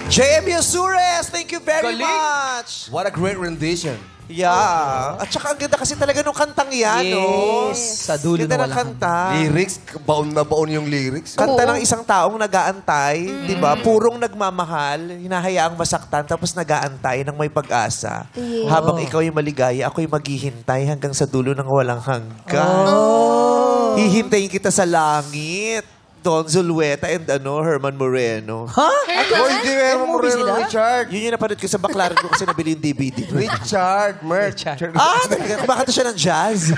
JM Yasures, thank you very much. What a great rendition. Yeah. At saka ang ganda kasi talaga nung kantang yan, no? Sa dulo Ganda na ng walang kanta. Lyrics, baon na baon yung lyrics. Kanta ng isang taong nag-aantay, di ba? Purong nagmamahal, hinahayaang masaktan, tapos nag-aantay ng may pag-asa. Yes. Habang ikaw ay maligaya, ako'y maghihintay hanggang sa dulo ng walang hanggan. Hihintayin kita sa langit. Don Zulueta and Herman Moreno. Ha? Hoy, di Herman Moreno, Richard. Yun yung napanood ko sa baklaran ko kasi nabili yung DVD. Richard, Merch. Talaga, kumakanta siya ng jazz.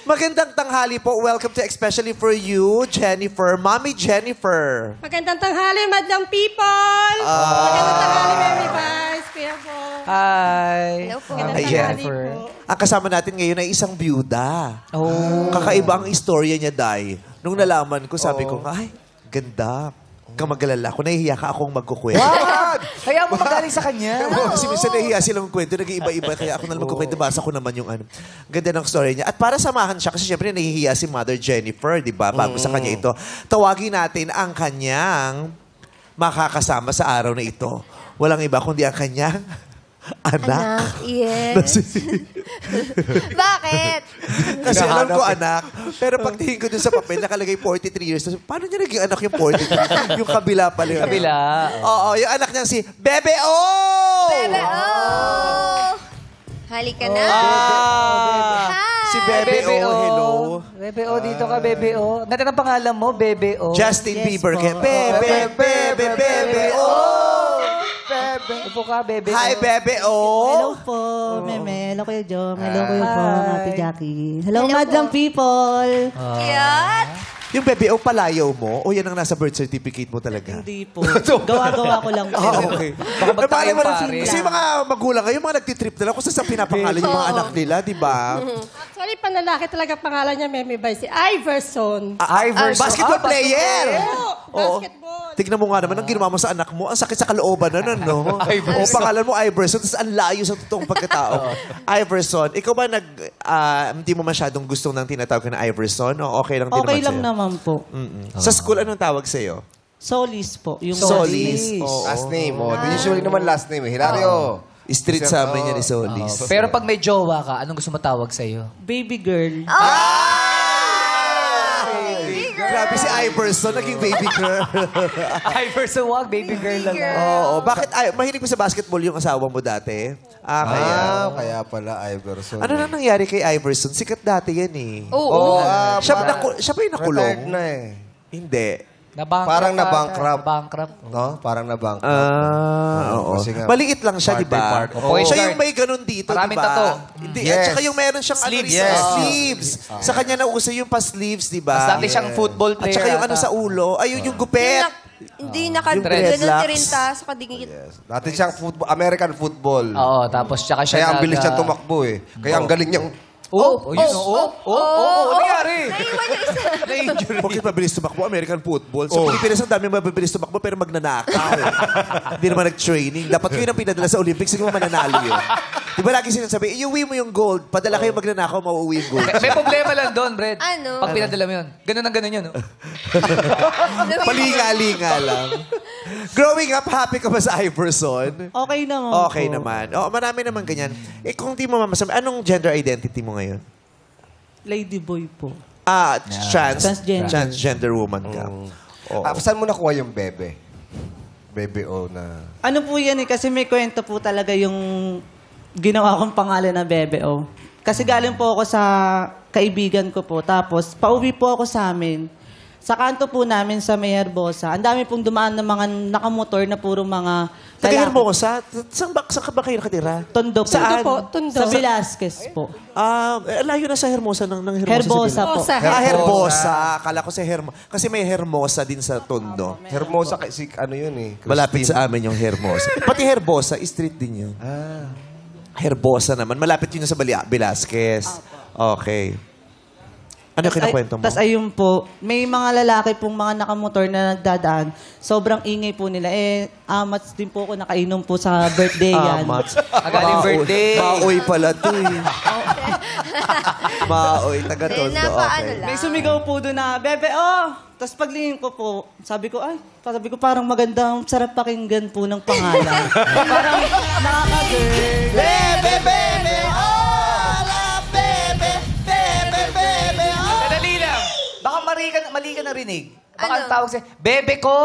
Magandang tanghali po. Welcome to Especially For You, Jennifer. Mommy Jennifer. Magandang tanghali, madlang people! Magandang tanghali, Mary Vice, Kuya po. Hi. Hello po. Magandang Ayan. tanghali po. Ang kasama natin ngayon ay isang byuda. Oh. Kakaiba ang istorya niya, Day. Nung nalaman ko, sabi ko, ay, ganda. Kang mag-alala. Kung nahihiya ka, akong magkukwento. What? Kaya mo magaling sa kanya. Kasi minsan nahihiya silang kwento, nag-iiba-iba. Kaya ako na lang magkukwento, basa ko naman yung ano. Ganda ng story niya. At para samahan siya, kasi syempre nahihiya si Mother Jennifer, di ba? Bago sa kanya ito. Tawagin natin ang kanyang makakasama sa araw na ito. Walang iba kundi ang kanyang anak. Yes. Bakit? Kasi alam ko anak. Pero pagtingin ko dun sa papel, nakalagay 43 years. Paano niya naging anak yung 43? Yung kabila pala yun. Kabila. Oo, yung anak niyang si Bebe O! Bebe, oh! Halika na. Hi! Si Bebe O, hello. Bebe O, dito ka, Bebe O. Ganda ng pangalan mo, Bebe O. Justin Bieber. Bebe, Bebe, Bebe O! Upo ka, Bebe O. Hi, Bebe O! Hello po, Meme. Hello, Kuya Jom. Hello, Kuya po, Hi. Ate Jackie. Hello, Hello madlang po. people. Cute! Yung Bebe O, palayaw mo? O yan ang nasa birth certificate mo talaga? Hindi po. Gawa-gawa ko lang po. Okay. Baka ba't tayo, pare? Kasi yung mga magulang ngayon, mga nagtitrip na lang kung saan pinapangalan yung mga anak nila, di ba? Actually, panlalaki talaga pangalan niya, Mary Vice, si Iverson. Iverson. Basketball player! Oo. Basketball. Tignan mo nga naman ang ginawa mo sa anak mo. Ang sakit sa kalooban na nun, no? O pangalan mo Iverson, tapos ang layo sa totoong pagkatao. Iverson, ikaw ba hindi mo masyadong gustong nang tinatawag ka na Iverson? O okay lang din Okay naman lang sa'yo? naman po. Sa school, anong tawag sa'yo? Solis po. Yung Solis. Oo. Last name, usually naman last name. Hilario. Street sa amin yan ni Solis. Pero pag may jowa ka, anong gusto mo tawag sa'yo? Baby girl. Grabe si Iverson, naging baby girl. Iverson, wag, baby girl lang. Oo. Bakit? Mahilig mo sa basketball yung asawa mo dati? Kaya. Kaya pala Iverson. Ano na nangyari kay Iverson? Sikat dati yan eh. Oo. Siya ba yung nakulong? Retired na eh. Hindi. Parang na-bankrupt. Na-bankrupt. No? Parang na-bankrupt. Oo. Kasi nga, Maliit lang siya, di ba? party. Opo, Siya guard. yung may ganun dito, di Maraming ba? tattoo. Hindi. Yes. At saka yung meron siyang Sleeves. ano rin, Yes. sleeves. Sa kanya nauso yung pa-sleeves, di ba? Mas dati siyang football At player. saka yung ano ata. sa ulo. Ayun yung gupet. Hindi Yung ganun dreadlocks. tirinta sa kadingit. Dati siyang American football. Oo, tapos tsaka siya Kaya ang bilis niya tumakbo eh. Kaya ang galing niyang... Ano nangyari? Naiwan yung isa. Na-injury. Bakit mabilis tumakbo? American football. Sa Pilipinas, ang dami mabilis tumakbo pero magnanakaw. Hindi naman nag-training. Dapat ko yun ang pinadala sa Olympics. Hindi mo mananalo yun. Di ba lagi sinasabi, iuwi mo yung gold. Padala kayo magnanakaw, mauuwi yung gold. May problema lang doon, Brad. Ano? Pag pinadala mo yun. Ganun ang ganun yun. No? Palinga-linga lang. Growing up, happy ka ba sa Iverson? Okay naman Okay po. naman. Marami naman ganyan. Kung di mo mamasabi, anong gender identity mo ngayon? Ladyboy po. Transgender woman ka. saan mo nakuha yung bebe? Bebe O na... Ano po yan eh, kasi may kwento po talaga yung ginawa kong pangalan na Bebe O. Kasi galing po ako sa kaibigan ko po. Tapos, pauwi po ako sa amin. Sa kanto po namin sa May Herbosa, ang dami pong dumaan ng mga nakamotor na puro mga Taga Hermosa? Saan ka ba kayo nakatira? Tondo po. Saan? Tondo. Sa Velasquez po. Layo na sa Hermosa ng Herbosa sa po. Herbosa. Akala ko sa Hermosa. Kasi may Hermosa din sa Tondo. Hermosa kasi ano yun eh. Malapit sa amin yung Hermosa. Pati Herbosa, street din yun. Herbosa naman. Malapit yun sa Velasquez. Okay. Ano yung kinakwento mo? Tapos ayun po, may mga lalaki pong mga nakamotor na nagdadaan. Sobrang ingay po nila. Amats din po ako nakainom po sa birthday yan. Amats. Agaling birthday. Maoy pala to eh. Maoy, taga-tondo. Napaano Okay. lang. May sumigaw po doon na, Bebe, oh! Tapos paglingin ko po, sabi ko parang magandang sarap pakinggan po ng pangalan. Parang nakaka-girl. Bebe, bebe, hola, bebe, bebe, bebe, hola. Madali lang. Baka mali ka narinig. Baka Ano? ang tawag sa'yo, Bebe ko!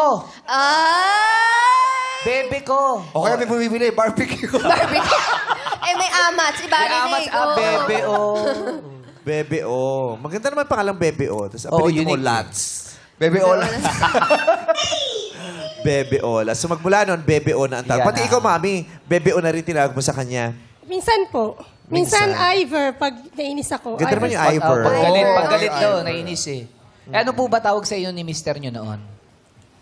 Ay! Bebe ko! O kaya may bumibili, barbecue. Barbecue. May amats. Iba May amas, Bebe, oh. Bebe, oh. Maganda naman pangalang Bebe, oh. Tapos Oo, apelido mo, unique. Lats. Bebe Ola. Bebe, oh. So magmula nun, Bebe, oh na ang tawag. Yan Pati na. ikaw, Mami, Bebe, oh na rin tinawag mo sa kanya. Minsan po. Minsan, Ivor, pag nainis ako. Ganda naman yung Ivor. Pag galit daw, nainis eh. Ano po ba tawag sa iyo ni mister nyo noon?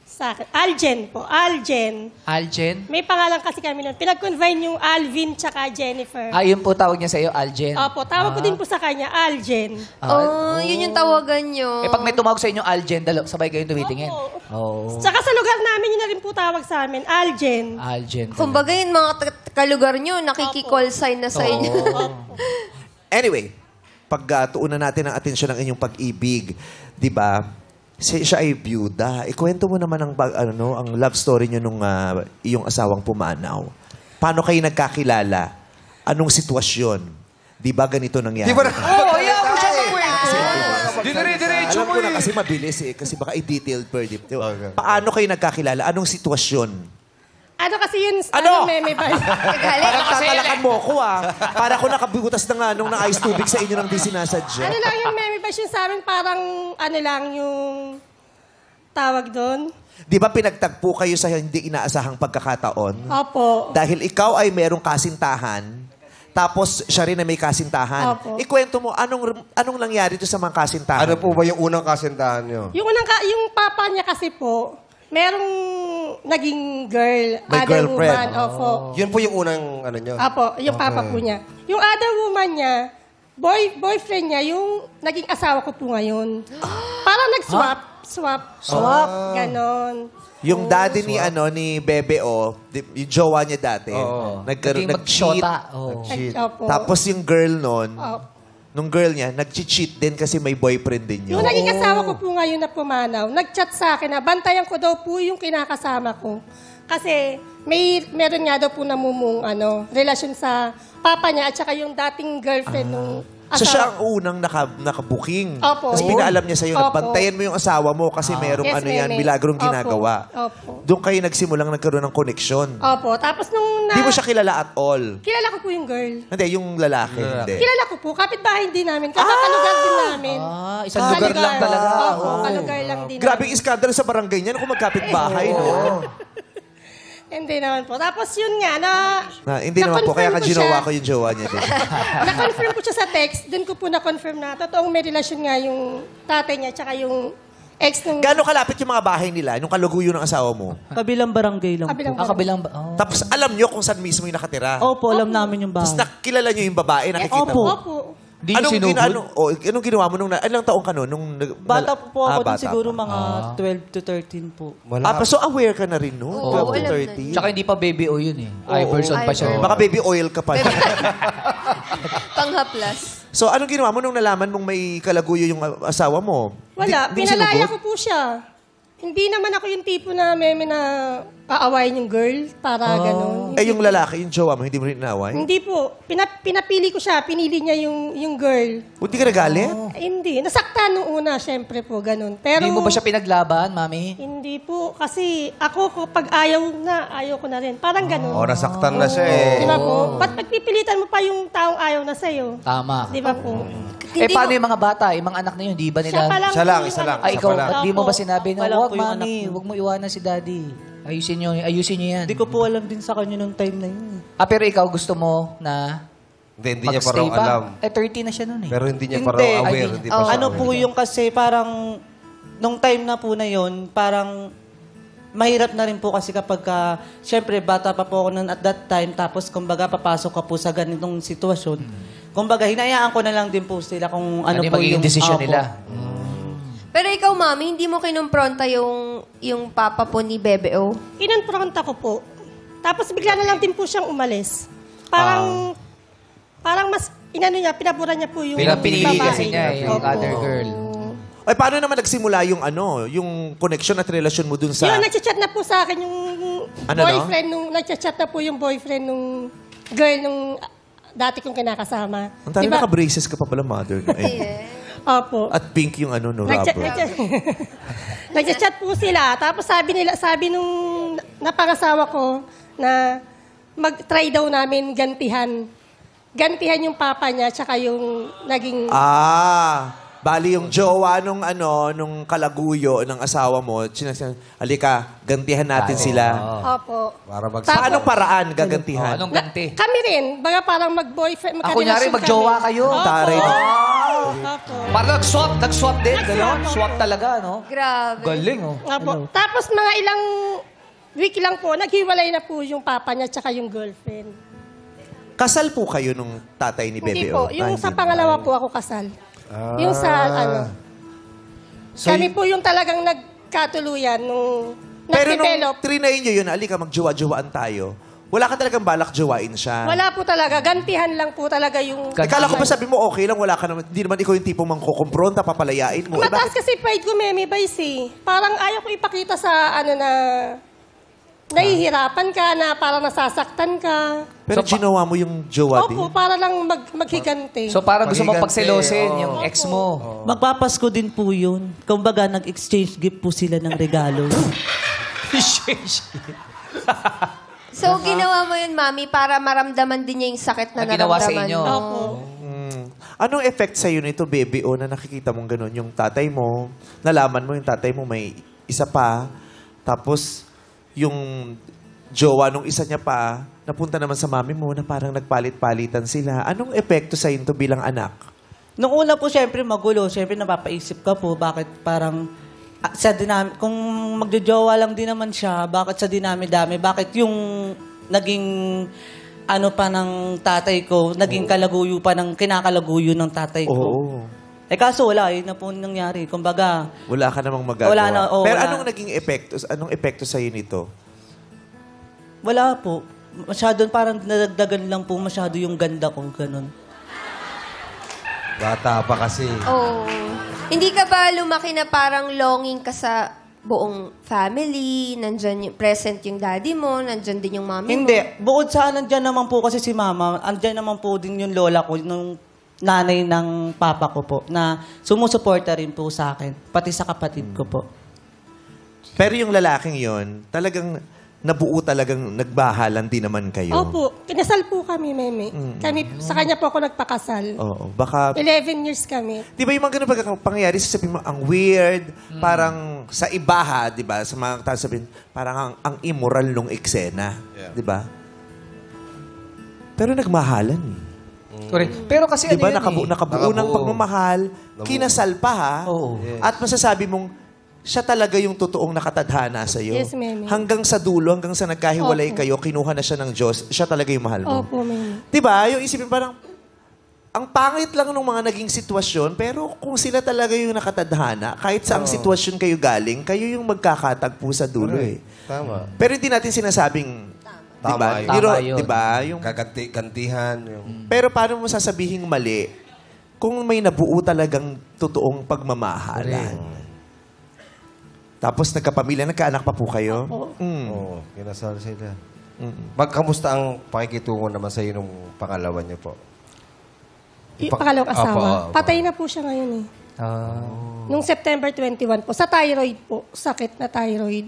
Sa akin. Aljen po. Aljen. Aljen? May pangalan kasi kami nun. Pinag-combine yung Alvin tsaka Jennifer. Yun po tawag niya sa iyo, Aljen. Opo, tawag ko din po sa kanya, Aljen. Oh, yun yung tawagan nyo. Pag may tumawag sa inyo, Aljen, sabay kayong tumitingin. Opo. Oh. Tsaka sa lugar namin, yun na rin po tawag sa amin, Aljen. Aljen. Kumbaga yung mga kalugar nyo, nakiki-call sign na sa inyo. Anyway, tuunan natin ang atensyon ng inyong pag-ibig, di ba? Siya ay byuda. Ikwento mo naman ang love story niyo nung iyong asawang pumanaw. Paano kayo nagkakilala? Anong sitwasyon? Di ba ganito nangyari? Di ba na? mo siya magkwento. Dinire-diretso Alam ko na kasi mabilis eh. Kasi baka i-detailed per dip. Okay. Paano kayo nagkakilala? Anong sitwasyon? Ano kasi yun, Ano? meme ba? Galit. Parang tatalakan mo ko Para ko nakabutas na nung na-ice tubig sa inyo nang di sinasadya. Ano lang yung meme ba yun sa amin, parang ano lang yung tawag doon? Di ba pinagtagpo kayo sa hindi inaasahang pagkakataon? Opo. Dahil ikaw ay merong kasintahan, tapos siya rin na may kasintahan. Opo. Ikwento mo, anong nangyari doon sa mga kasintahan? Ano po ba yung unang kasintahan nyo? Yung papa niya kasi po, merong naging girl, May other girlfriend. woman. Opo. Yun po yung unang ano nyo? Opo, yung papa po niya. Yung other woman niya, boyfriend niya, yung naging asawa ko po ngayon. Parang nag-swap. Swap. Ganon. Yung daddy ni Bebe yung jowa niya dati, Naging nag-cheat. magsyota. Oh. Shit. Opo. Tapos yung girl nun, Opo. nung girl niya, nag-cheat din kasi may boyfriend din yun. Yung naging asawa ko po ngayon na pumanaw, nag-chat sa akin na bantayan ko daw po yung kinakasama ko. Kasi meron nga daw po namumong relasyon sa papa niya at saka yung dating girlfriend nung So asawa. siya ang unang nakabuking. Opo. Tapos pinaalam niya sa'yo na Opo. bantayan mo yung asawa mo kasi merong Yes, yan, meme. milagrong Opo. ginagawa. Opo. Doon kayo nagsimulang nagkaroon ng koneksyon. Opo. Tapos nung Hindi mo siya kilala at all. kilala ko po yung girl. Hindi, yung lalaki. Hindi. Kilala ko po. Kapitbahay din namin. Kalugar din namin. Isang lugar lang talaga. Opo, kalugar lang din Grabing iskandalo sa barangay niya kung magkapit bahay, no? Hindi naman po. Tapos yun nga, Hindi naman po, kaya na-confirm ko ginawa siya. ko yung jowa niya din. Na-confirm ko siya sa text. Doon ko po na-confirm na totoong may relasyon nga yung tatay niya tsaka yung ex nung Gano'ng kalapit yung mga bahay nila, yung kaluguyo ng asawa mo? Kabilang barangay lang kabilang po. Kabilang ba? Oh. Tapos alam nyo kung saan mismo yung nakatira. Opo, alam namin yung Tapos bahay. nakilala nyo yung babae, nakikita Opo. mo. Opo. Hindi yung sinugod? Anong ginawa mo nung, ilang taong ka nun? Bata po ako dun bata siguro pa. mga 12 to 13 po. So aware ka na rin, no? Oo, 12 to alam na 13. Tsaka hindi pa baby o yun eh. Iverson pa siya. Baka baby oil ka pa. Panghaplas. So anong ginawa mo nung nalaman mong may kalaguyo yung asawa mo? Wala. Hindi mo Pinalaya sinugot? ko po siya. Hindi naman ako yung tipo na meme na aawayin yung girl para ganun. Eh yung lalaki, yung jowa mo, hindi mo rin inaway? Hindi po. Pinapili ko siya. Pinili niya yung girl. Hindi ka nagalit? Hindi. Nasaktan nung una, syempre po, ganun. Pero Hindi mo ba siya pinaglaban, mami? Hindi po. Kasi ako, pag ayaw ko na rin. Parang ganun. Nasaktan na siya eh. Di ba po? Ba't pagpipilitan mo pa yung taong ayaw na sa'yo? Tama. Di ba po? Paano yung mga bata, yung mga anak na yun, di ba nila? Siya pa lang. Isa lang, yung isa lang. anak. Ay, ikaw, Isa pa lang. ba't di mo ba Opo. sinabi na, Wala huwag po yung anak mami, ko. huwag mo iwanan si daddy. Ayusin nyo yan. Hindi ko po alam din sa kanya nung time na yun. Pero ikaw gusto mo na Hindi niya pa raw magstay pa? alam. 30 na siya nun eh. Pero hindi niya pa raw Hindi. aware. Hindi pa siya Ano aware. po yung kasi parang, nung time na po na yun, parang mahirap na rin po kasi kapag, syempre, bata pa po ako nun at that time, tapos kumbaga papasok ka po sa ganitong sitwasyon. Kumbaga, hinayaan ko na lang din po sila kung ano yung po magiging yung desisyon Opo. nila? Pero ikaw, mami, hindi mo kinumpronta yung papa po ni Bebe O? Kinonfronta ko po. Tapos bigla na lang din po siyang umalis. Parang mas pinabura niya po yung Pinapili babae. kasi niya yung Opo. other girl. Ay, paano naman nagsimula yung yung connection at relasyon mo dun sa... Yun, nagchat na po sa akin yung Ano, boyfriend nagchat na po yung boyfriend nung girl nung dati kong kinakasama. Ang tali Diba? naka-braces ka pa pala, mother. No? Opo. At pink yung no, Nagchat, rubber. nagchat po sila. Tapos sabi nung napangasawa ko na mag-try daw namin gantihan. Gantihan yung papa niya tsaka yung naging... Bali yung jowa nung kalaguyo ng asawa mo, halika, gantihan natin sila. Opo. Para Paano paraan gagantihan? Anong ganti? Kami rin. Baga parang mag-boyfriend, Ako nyari, magka-relasyon magjowa kami. kayo. Opo. Taray na. Opo. Parang nag-swap din, gano'n? Swap talaga, no? Grabe. Galing, oh. Opo. Tapos mga ilang week lang po, naghiwalay na po yung papa niya tsaka yung girlfriend. Kasal po kayo nung tatay ni Hindi Bebe po. O? Yung sa pangalawa po ako kasal. Yung sa So, kami po yung talagang nagkatuluyan nung pero nag-develop. nung trinayin nyo yun, alika, magjowa-jowaan tayo. Wala ka talagang balak jowain siya. Wala po talaga. Gantihan lang po talaga yung... Akala ko ba sabi mo okay lang, wala ka naman, hindi naman ikaw yung tipong mangkukumpronta, papalayain mo. Eh, Mataas bakit? kasi pride ko, Memi Vice eh. Parang ayaw ko ipakita sa na nahihirapan ka, na parang nasasaktan ka. Pero So, ginawa mo yung jowa din. Opo, para lang maghiganti. So parang gusto mo Magigante, pagselosin oo. yung ex mo. Magpapasko din po yun. Kumbaga, nag-exchange gift po sila ng regalo. So, ginawa mo yun, Mami, para maramdaman din niya yung sakit na Na ginawa sa naramdaman inyo. mo. Opo. Anong effect sa'yo nito, Bebe O, na nakikita mong gano'n? Yung tatay mo, nalaman mo yung tatay mo may isa pa, tapos yung jowa nung isa niya pa, napunta naman sa mami mo na parang nagpalit-palitan sila. Anong epekto sa'yo nito bilang anak? Nung una po, syempre magulo. Syempre napapaisip ka po, bakit parang sa dinami, kung magjojowa lang din naman siya, bakit sa dinami-dami, bakit yung naging pa ng tatay ko, naging kalaguyo pa ng kinakalaguyo ng tatay ko. Oo. Kaso wala, na po nangyari. Kumbaga, Wala ka namang magagawa. Wala na, oo, Pero wala. anong naging epekto? Anong epekto sa'yo nito? wala po. Masyado, parang nadagdagan lang po masyado yung ganda ko, ganun. Bata pa kasi. Oh. Hindi ka ba lumaki na parang longing ka sa buong family? Nandyan yung present yung daddy mo, nandyan din yung mommy mo. Hindi. Bukod sa nandyan naman po kasi si mama, andyan naman po din yung lola ko, nung nanay ng papa ko po, na sumusuporta rin po sa akin, pati sa kapatid ko po. Pero yung lalaking yon, talagang nabuo talagang nagbahalan din naman kayo. Opo. Kinasal po kami, Meme. Sa kanya po ako nagpakasal. Oo. Baka 11 years kami. di ba yung mga ganun pangyayari, sasabihin mo, ang weird, parang sa iba ha, di ba? Sa mga tao sabihin, parang ang immoral nung eksena. Di ba? Pero nagmahalan eh. Correct. Pero kasi Di ba ano yun nakabuo ng Nakabuo. pagmamahal, kinasal pa ha? Oo. At masasabi mong, siya talaga yung totoong nakatadhana sa iyo. Yes, Meme. Hanggang sa dulo, hanggang sa nagkahiwalay Opo. kayo, kinuha na siya ng Diyos, siya talaga yung mahal mo. Opo, Meme. Di ba? Yung isipin parang, ang pangit lang ng mga naging sitwasyon, pero kung sila talaga yung nakatadhana, kahit saang sitwasyon kayo galing, kayo yung magkakatagpo sa dulo eh. Tama. Pero hindi natin sinasabing, di Tama ba? yun. Tama yun. Di ba? Yung, Gantihan. Yung... pero paano mo sasabihing mali kung may nabuo talagang totoong pagmamahalan? Tapos nagkapamilya, nagkaanak pa po kayo? Oo, kinasal sila. Magkamusta ang pakikitungo naman sa iyo nung pangalawa niyo po? Pangalawang asawa. Opo. Patay na po siya ngayon eh. Nung September 21 po. Sa thyroid po. Sakit na thyroid.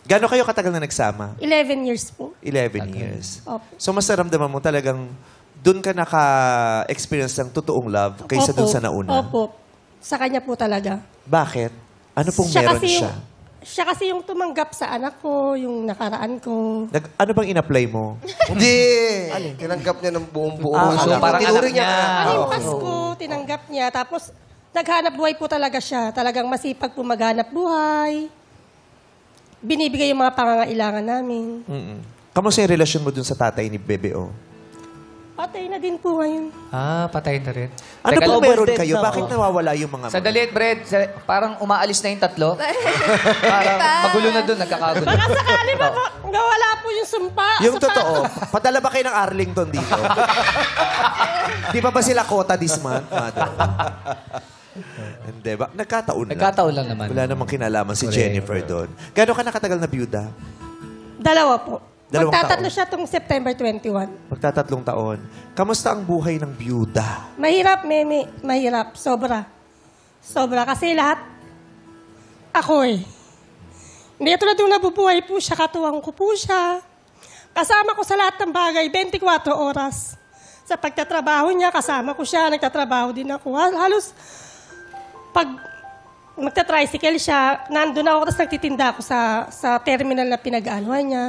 Gano'n kayo katagal na nagsama? 11 years po. 11 years. Opo. So mas naramdaman mo talagang doon ka naka-experience ng totoong love kaysa doon sa nauna? Opo. Sa kanya po talaga. Bakit? Ano pong meron siya? Siya kasi yung tumanggap sa anak ko, yung nakaraan ko. Ano bang in-apply mo? Hindi! Tinanggap niya ng buong-buo. So parang anak Tinuring niya. Ano yung Pasko, tinanggap niya. Tapos, naghanap buhay po talaga siya. Talagang masipag po maghanap buhay. Binibigay yung mga pangangailangan namin. Kamusta yung relasyon mo dun sa tatay ni Bebe O? Patay na din po ngayon. Ah, patay na rin. Ano Teka po lang, meron dead kayo? na, Bakit nawawala yung mga... Sandali, Brad. Parang umaalis na yung tatlo. Parang magulo na doon, nagkakagulo. Baka sakali ba nawala po yung sumpa? Yung totoo, padala ba kayo ng Arlington dito? Di ba sila quota this month, Mother? Hindi ba? Nagkataon lang. Nagkataon lang naman. Wala namang kinalaman si Jennifer doon. Gano'n ka nakatagal na byuda? 2 po. Dalawang Magtatatlo taon. siya tung September 21. Magtatatlong taon. Kamusta ang buhay ng byuda? Mahirap, Meme. Mahirap. Sobra. Sobra. Kasi lahat, ako eh. Hindi tulad yung nabubuhay po siya, katuwang ko po siya. Kasama ko sa lahat ng bagay, 24 oras. Sa pagtatrabaho niya, kasama ko siya, nagtatrabaho din ako. Halos, pag magta-tricycle siya, nandun ako, tapos nagtitinda ako sa terminal na pinag-anuhan niya.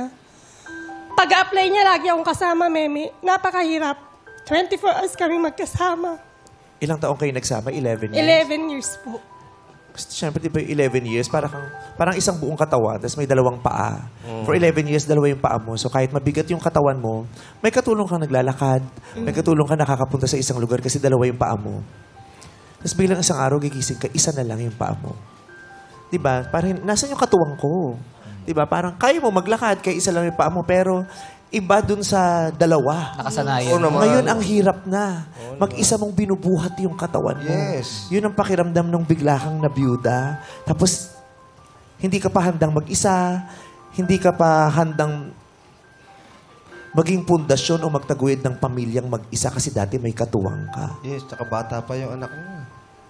Pag-apply niya, lagi akong kasama, Meme. Napakahirap. 24 hours kami magkasama. Ilang taon kayo nagsama? 11 years? 11 years po. Kasi syempre, di ba 11 years, parang isang buong katawan, tapos may dalawang paa. For 11 years, dalawa yung paa mo. So kahit mabigat yung katawan mo, may katulong kang naglalakad, may katulong kang nakakapunta sa isang lugar kasi dalawa yung paa mo. Tapos biglang isang araw, gigising ka, isa na lang yung paa mo. Di ba? Parang, nasan yung katuwang ko? Di ba? Parang, kaya mo maglakad, kaya isa lang yung paa mo, pero iba dun sa dalawa. Nakasanayan. Ngayon, ang hirap na. Mag-isa mong binubuhat yung katawan mo. Yes. Yun ang pakiramdam ng bigla kang nabiyuda. Tapos, hindi ka pa handang mag-isa, hindi ka pa handang maging pundasyon o magtaguyod ng pamilyang mag-isa kasi dati may katuwang ka. Yes, tsaka bata pa yung anak niya.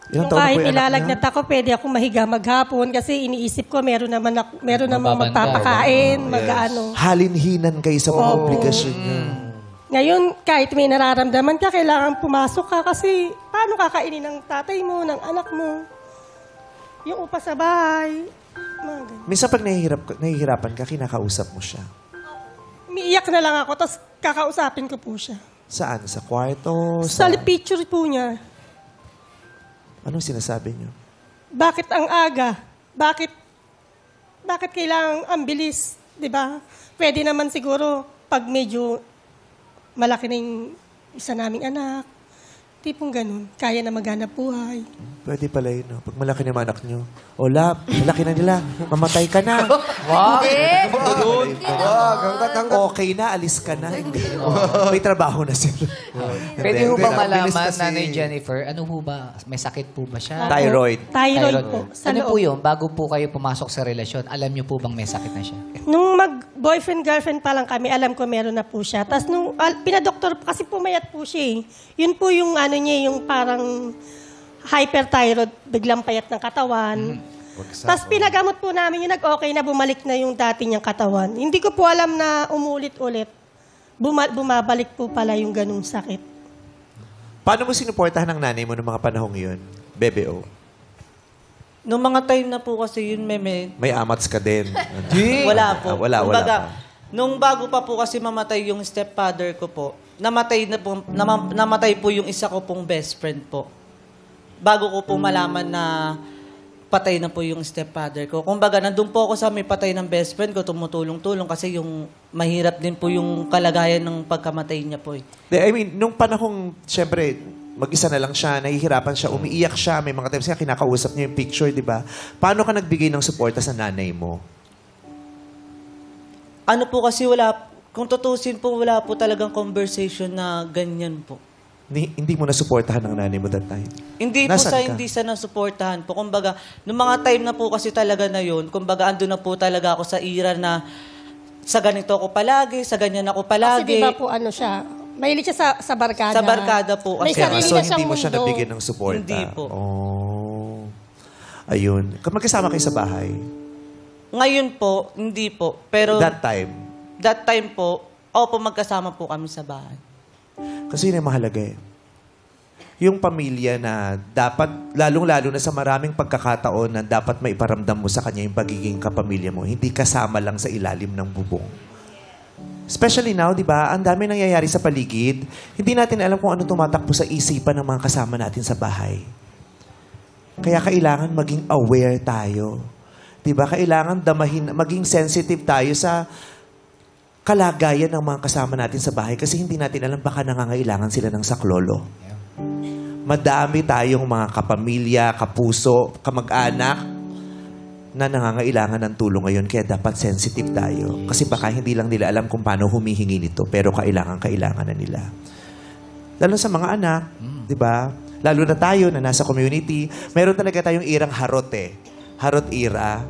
Ilang Kung taon na po kahit yung anak ilalagnat niya? ako, pwede ako mahiga maghapon kasi iniisip ko meron naman Mababanda. magpapakain, mag-ano. Halinhinan kayo sa mga obligasyon niyo. Ngayon, kahit may nararamdaman ka, kailangan pumasok ka kasi paano kakainin ng tatay mo, ng anak mo? Yung upa sa bahay. Mga ganun. Minsan pag nahihirapan ka, kinakausap mo siya. Umiiyak na lang ako, tapos kakausapin ko po siya. Saan? Sa kwarto? Sa picture po niya, Anong sinasabi niyo? bakit ang aga? Bakit kailangang ang bilis? Di ba? Pwede naman siguro pag medyo malaki na yung isa naming anak. Tipong ganun. Kaya na maghanap buhay. Pwede pala yun. No? Pag malaki na yung anak niyo, malaki na nila, mamatay ka na. Okay na, alis ka na. Hindi. May trabaho na sila. Pwede ho Hindi. ba Bilis malaman, kasi. Nanay Jennifer, ano ho ba? May sakit po ba siya? Thyroid. Thyroid po. Sa Ano loob. po yun? Bago po kayo pumasok sa relasyon, alam niyo po bang may sakit na siya? Nung mag-boyfriend-girlfriend pa lang kami, alam ko meron na po siya. Tapos nung pinadoktor, kasi pumayat po siya eh. Yun po yung ano niya, yung parang hyperthyroid, biglang payat ng katawan. Tapos pinagamot po namin yung nag-okay na bumalik na yung dati niyang katawan. Hindi ko po alam na umulit-ulit. Bumabalik po pala yung ganung sakit. Paano mo sinuportahan ng nanay mo noong mga panahong yun? Bebe, oh. Nung mga time na po kasi yun, Meme, May amats ka din. wala po. Wala Kumbaga, pa. nung bago pa po kasi mamatay yung stepfather ko po, namatay po yung isa ko pong best friend po. Bago ko po malaman na patay na po yung stepfather ko. Kumbaga, nandun po ako sa may patay ng best friend ko, tumutulong-tulong kasi yung mahirap din po yung kalagayan ng pagkamatay niya po eh. I mean, nung panahong, syempre, mag-isa na lang siya, nahihirapan siya, umiiyak siya, may mga times nga kinakausap niya yung picture, di ba? Paano ka nagbigay ng suporta sa nanay mo? Ano po kasi kung tutusin po, wala po talagang conversation na ganyan po. Hindi mo nasuportahan ng nanay mo that time? Hindi po Nasaan ka? hindi sa nasuportahan po. Kumbaga, nung mga time na po kasi talaga na yun, kumbaga ando na po talaga ako sa era na sa ganito ako palagi, sa ganyan ako Kasi palagi. di ba po ano siya, mahilig siya sa barkada. Sa barkada po May kasi. Kaya nga, sarili so na siyang hindi mo siya mundo. nabigyan ng suporta? Hindi po. Oh. Ayun. Magkasama kayo sa bahay? Ngayon po, hindi po. Pero That time? po, opo, magkasama po kami sa bahay. Kasi yun ang mahalaga eh. Yung pamilya na dapat, lalong-lalo na sa maraming pagkakataon na dapat maiparamdam mo sa kanya yung pagiging kapamilya mo, hindi kasama lang sa ilalim ng bubong. Especially now, di ba, ang dami nangyayari sa paligid. Hindi natin alam kung ano tumatakbo sa isipan ng mga kasama natin sa bahay. Kaya kailangan maging aware tayo. Di ba? Kailangan maging sensitive tayo sa kalagayan ng mga kasama natin sa bahay kasi hindi natin alam baka nangangailangan sila ng saklolo. Madami tayong mga kapamilya, kapuso, kamag-anak na nangangailangan ng tulong ngayon kaya dapat sensitive tayo. Kasi baka hindi lang nila alam kung paano humihingi nito pero kailangan na nila. Lalo sa mga anak, di ba? Lalo na tayo na nasa community, meron talaga tayong irang harot eh. Harot ira.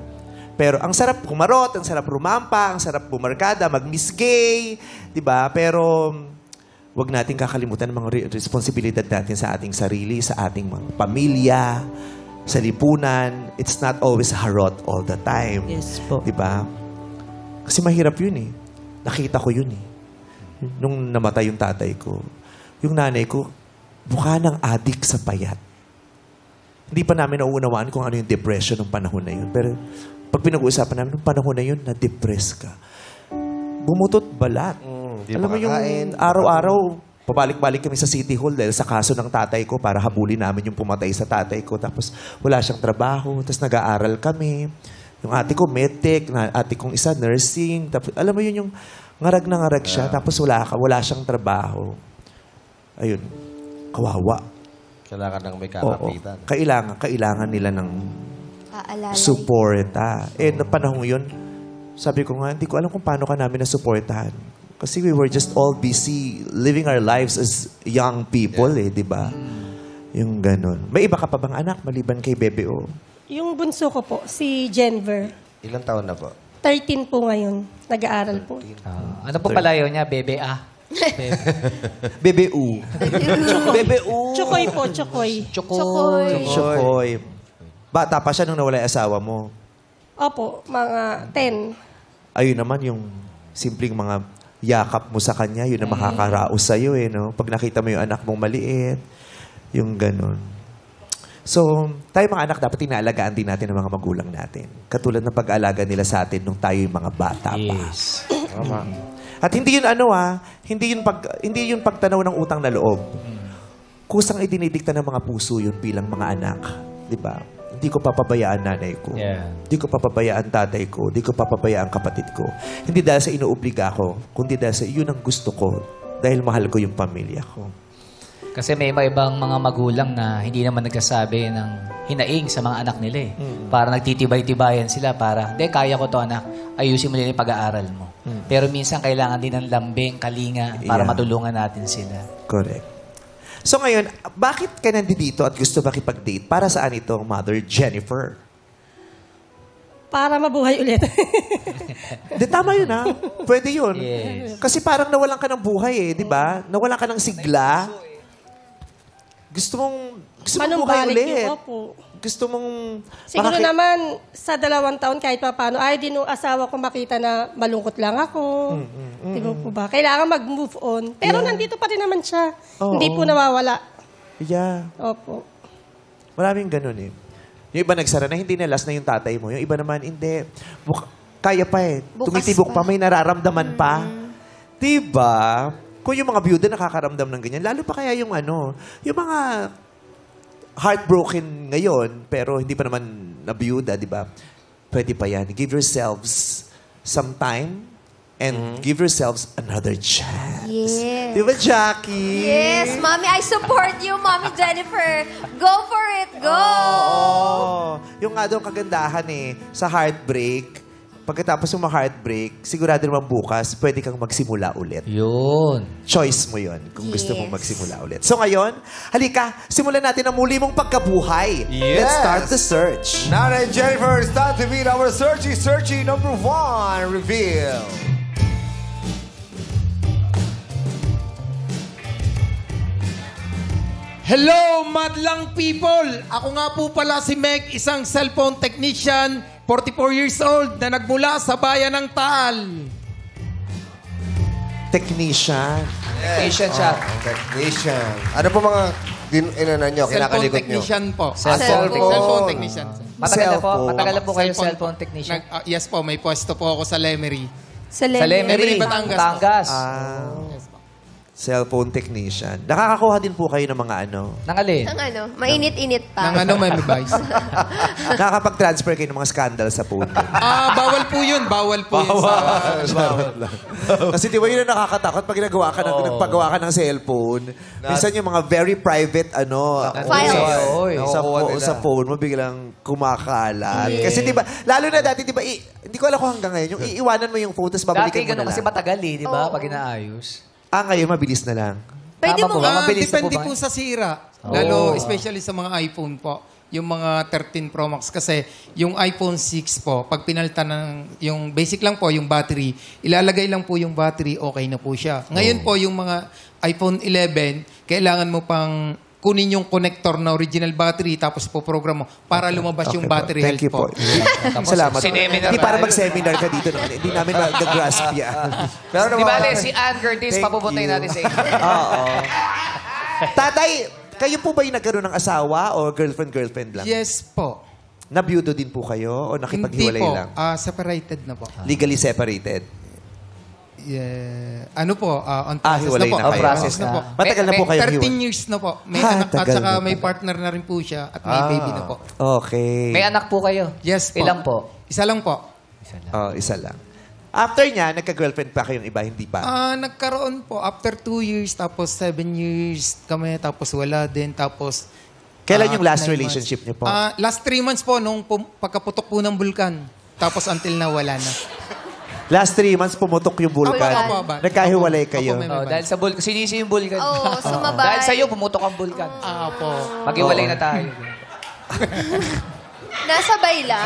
Pero ang sarap kumarot, ang sarap rumampa, ang sarap bumarkada, mag-miss gay, di ba? Pero wag nating kakalimutan ang mga responsibilidad natin sa ating sarili, sa ating mga pamilya, sa lipunan. It's not always harot all the time. Yes po. Di ba? Kasi mahirap yun eh. Nakita ko yun eh. Nung namatay yung tatay ko, yung nanay ko, mukha ng adik sa payat. Hindi pa namin nauunawaan kung ano yung depression ng panahon na yun. Pero pag pinag-uusapan namin, nung panahon na yun, na-depress ka. Bumutot balat. Di Alam mo yung makakain. araw-araw, pabalik-balik kami sa City Hall dahil sa kaso ng tatay ko para habulin namin yung pumatay sa tatay ko. Tapos wala siyang trabaho. Tapos nag-aaral kami. Yung ate ko, medtech. Ate kong isa, nursing. Tapos, alam mo yun yung ngarag na ngarag siya. Tapos wala siyang trabaho. Ayun. Kawawa. Kailangan ng may Oo. kakapitan. Kailangan nila ng Aalalay. suporta. Noong panahon yun, sabi ko nga, hindi ko alam kung paano ka namin nasuportahan. Kasi we were just all busy living our lives as young people di ba? Yung ganun. May iba ka pa bang anak maliban kay Bebe O? Yung bunso ko po, si Jenver. Ilang taon na po? 13 po ngayon. Nag-aaral po. Ano po palayo niya? Bebe A. Bebe U. Bebe U. Chokoy po, chokoy. Chokoy. Chokoy. Bata pa siya nung nawala yung asawa mo. Opo, mga 10. Ayun naman yung simpleng mga yakap mo sa kanya, yun na makakaraos sa'yo no? Pag nakita mo yung anak mong maliit, yung ganun. So, tayo mga anak, dapat inaalagaan din natin ang mga magulang natin. Katulad ng pag-aalaga nila sa atin nung tayo yung mga bata pa. Yes. Tama. At hindi yun hindi yun pagtanaw ng utang na loob. Kusang idinidikta ng mga puso yun bilang mga anak. Di ba? Hindi ko papabayaan nanay ko. Yeah. Hindi ko papabayaan tatay ko. Hindi ko papabayaan kapatid ko. Hindi dahil sa inuobliga ko, kundi dahil sa yun ang gusto ko. Dahil mahal ko yung pamilya ko. Kasi may iba ibang mga magulang na hindi naman nagsasabi ng hinaing sa mga anak nila eh. Para nagtitibay-tibayan sila para, hindi, kaya ko to anak, ayusin mo din yung pag-aaral mo. Pero minsan kailangan din ng lambing, kalinga, para Yeah. matulungan natin sila. Correct. So ngayon, bakit ka nandito at gusto makipag-date? Para saan ito, Mother Jennifer? Para mabuhay ulit. Di, tama yun ha. Pwede yun. Yes. Kasi parang nawalan ka ng buhay di ba? Nawalan ka ng sigla. Gusto mong buhay Manumbalik ulit. yung opo. Gusto mong... Siguro makaki- naman, sa 2 taon, kahit pa paano, ay din yung asawa ko makita na malungkot lang ako. Di ba po ba? Kailangan mag-move on. Pero nandito pa rin naman siya. Oo. Hindi po nawawala. Yeah. Opo. Maraming ganun eh. Yung iba nagsara na, hindi na last na yung tatay mo. Yung iba naman, hindi. Kaya pa eh. Bukas Tumitibok pa. pa, may nararamdaman pa. Diba? Kung yung mga byuda nakakaramdam ng ganyan, lalo pa kaya yung yung mga heartbroken ngayon, pero hindi pa naman nabiyuda, di ba? Pwede pa yan. Give yourselves some time and give yourselves another chance. Yes. Di ba, Jackie? Yes, Mommy, I support you, Mommy Jennifer. Go for it, go! Oo. Yung nga daw kagandahan sa heartbreak, pagkatapos yung heartbreak, sigurado naman bukas, pwede kang magsimula ulit. Yun. Choice mo yon kung gusto mong Yes. magsimula ulit. So ngayon, halika, simulan natin ang muli mong pagkabuhay. Yes. Let's start the search. Nanay Jennifer, it's time to meet our searchy number 1 reveal. Hello, madlang people! Ako nga po pala si Meg, isang cellphone technician, 44 years old, na nagmula sa bayan ng Taal. Technician. Patient siya. Technician. Ano po mga nyo, Cellphone kinakalikot nyo? technician po. Cellphone. Cellphone technician. Cellphone. Matagal na po kayo Cellphone. cellphone technician. Yes po, may pwesto po ako sa Lemery. Sa Sa Lemery, Batangas. Batangas. Ah. Cellphone technician. Nakakakuha din po kayo ng mga ano? Nang alin? Ang ano, mainit-init pa. Nang ano, may vice. Nakakapag-transfer kayo ng mga scandal sa phone. Bawal po yun. Bawal po yun Kasi di ba yun ang nakakatakot pag nagpagawa ka ng cellphone. Minsan yung mga very private Files. sa phone mo biglang kumakalat. Kasi di ba, lalo na dati di ba, hindi ko alam kung hanggang ngayon, yung iiwanan mo yung photos, babalikan Dati mo na ganun lang. kasi matagal di ba? Oo. Pag inaayos. Ngayon mabilis na lang. Pwede Tama mo po nga. ba? Mabilis na Depende ba? po sa sira. Lalo, especially sa mga iPhone po. Yung mga 13 Pro Max. Kasi yung iPhone 6 po, pag pinalitan ng, yung basic lang po, yung battery, ilalagay lang po yung battery, okay na po siya. Ngayon po, yung mga iPhone 11, kailangan mo pang kunin yung connector na original battery tapos po program mo para lumabas yung battery Thank you health po. Salamat. Sineminar Hindi para tayo. mag-seminar ka dito. Hindi namin mag-grasp yan. Pero Di ba, si Ann Curtis, Thank papupuntayin you. natin sa inyo. Oo. Tatay, kayo po ba yung nagkaroon ng asawa o girlfriend-girlfriend lang? Yes po. Nabiyudo din po kayo o Hindi nakipaghiwalay po. lang? Separated na po. Legally separated? Yeah. Ano po? On process Hiwalay na po. na kayo. Process na na. po. Matagal na po kayo 13 years na po. May Ah, anak at tagal saka na may pala. partner na rin po siya at may baby na po. Okay. May anak po kayo? Yes po. Ilang po? Isa lang po. Isa lang. After niya, nagka-girlfriend pa kayong iba, hindi pa? Nagkaroon po after 2 years, tapos 7 years kami, tapos wala din, tapos... Kailan yung last 9 relationship niyo po? Last 3 months po, nung pagkaputok po ng bulkan. Tapos until na wala na. Last 3 months, pumutok yung vulkan. Opo, opo. Nagkahiwalay kayo. Opo, may- Oh, dahil sa bulkan. Sinisi yung bulkan. Oo, sumabay. Dahil sa'yo, pumutok ang bulkan. Po. Mag-iwalay na tayo. Nasabay lang.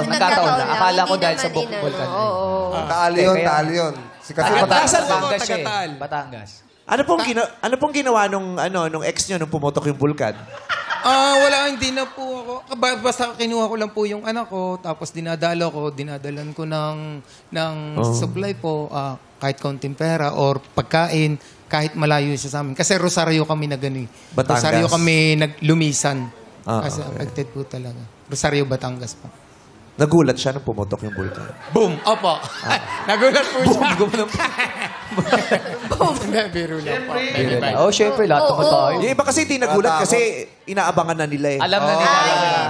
Nagkataon lang. Akala ko Hindi dahil sa naman bulkan. Oo. Talo yun, talo yun. Si kasi Batangas Tagatal. siya eh. Tagatal. Batangas. Ano pong ginawa nung ex niyo nung pumutok yung vulkan? Wala, hindi na po ako. Basta kinuha ko lang po yung anak ko, tapos dinadalan ko ng supply po, kahit kaunting pera or pagkain, kahit malayo siya sa amin. Kasi Rosario kami na gano'n. Batangas. Rosario kami naglumisan. Kasi okay. affected po talaga. Rosario, Batangas pa. Nagulat siya nung pumutok yung vulkan. Boom! Opo. Nagulat po siya. Boom! Hindi, biro lang po. Oh, syempre, lahat naman tayo. Yung iba kasi hindi nagulat kasi inaabangan na nila eh. Alam na nila.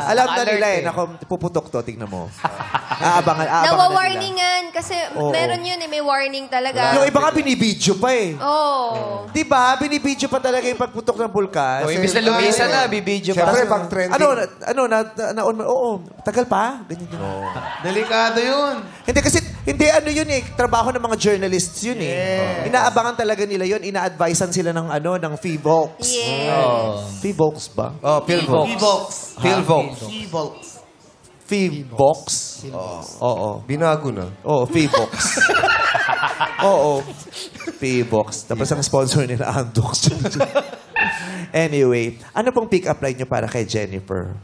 Alam na Alert nila eh. eh. Naku, puputok to, tignan mo. Aabangan na nila. Nawa-warningan kasi Oo. meron yun eh, may warning talaga. Yung iba nga binibidyo pa eh. Oo. Di ba? Binibidyo pa talaga yung pagputok ng vulkan. O, imbis na lumisan na, bibidyo pa. Siyempre, pang trending. Oo, tagal pa. Ganyan yun. Delikado yun. Hindi kasi, yun eh. Trabaho ng mga journalists yun eh. Inaabangan talaga nila yun. Ina-advisean sila ng Fevox. Yes. Fevox ba? Oh, Philvox. Philvox. Fevox? Oo. Binago na. Oo, Fevox. Oo. Fevox. Tapos ang sponsor nila, Andox. Anyway, ano pong pick-up line nyo para kay Jennifer?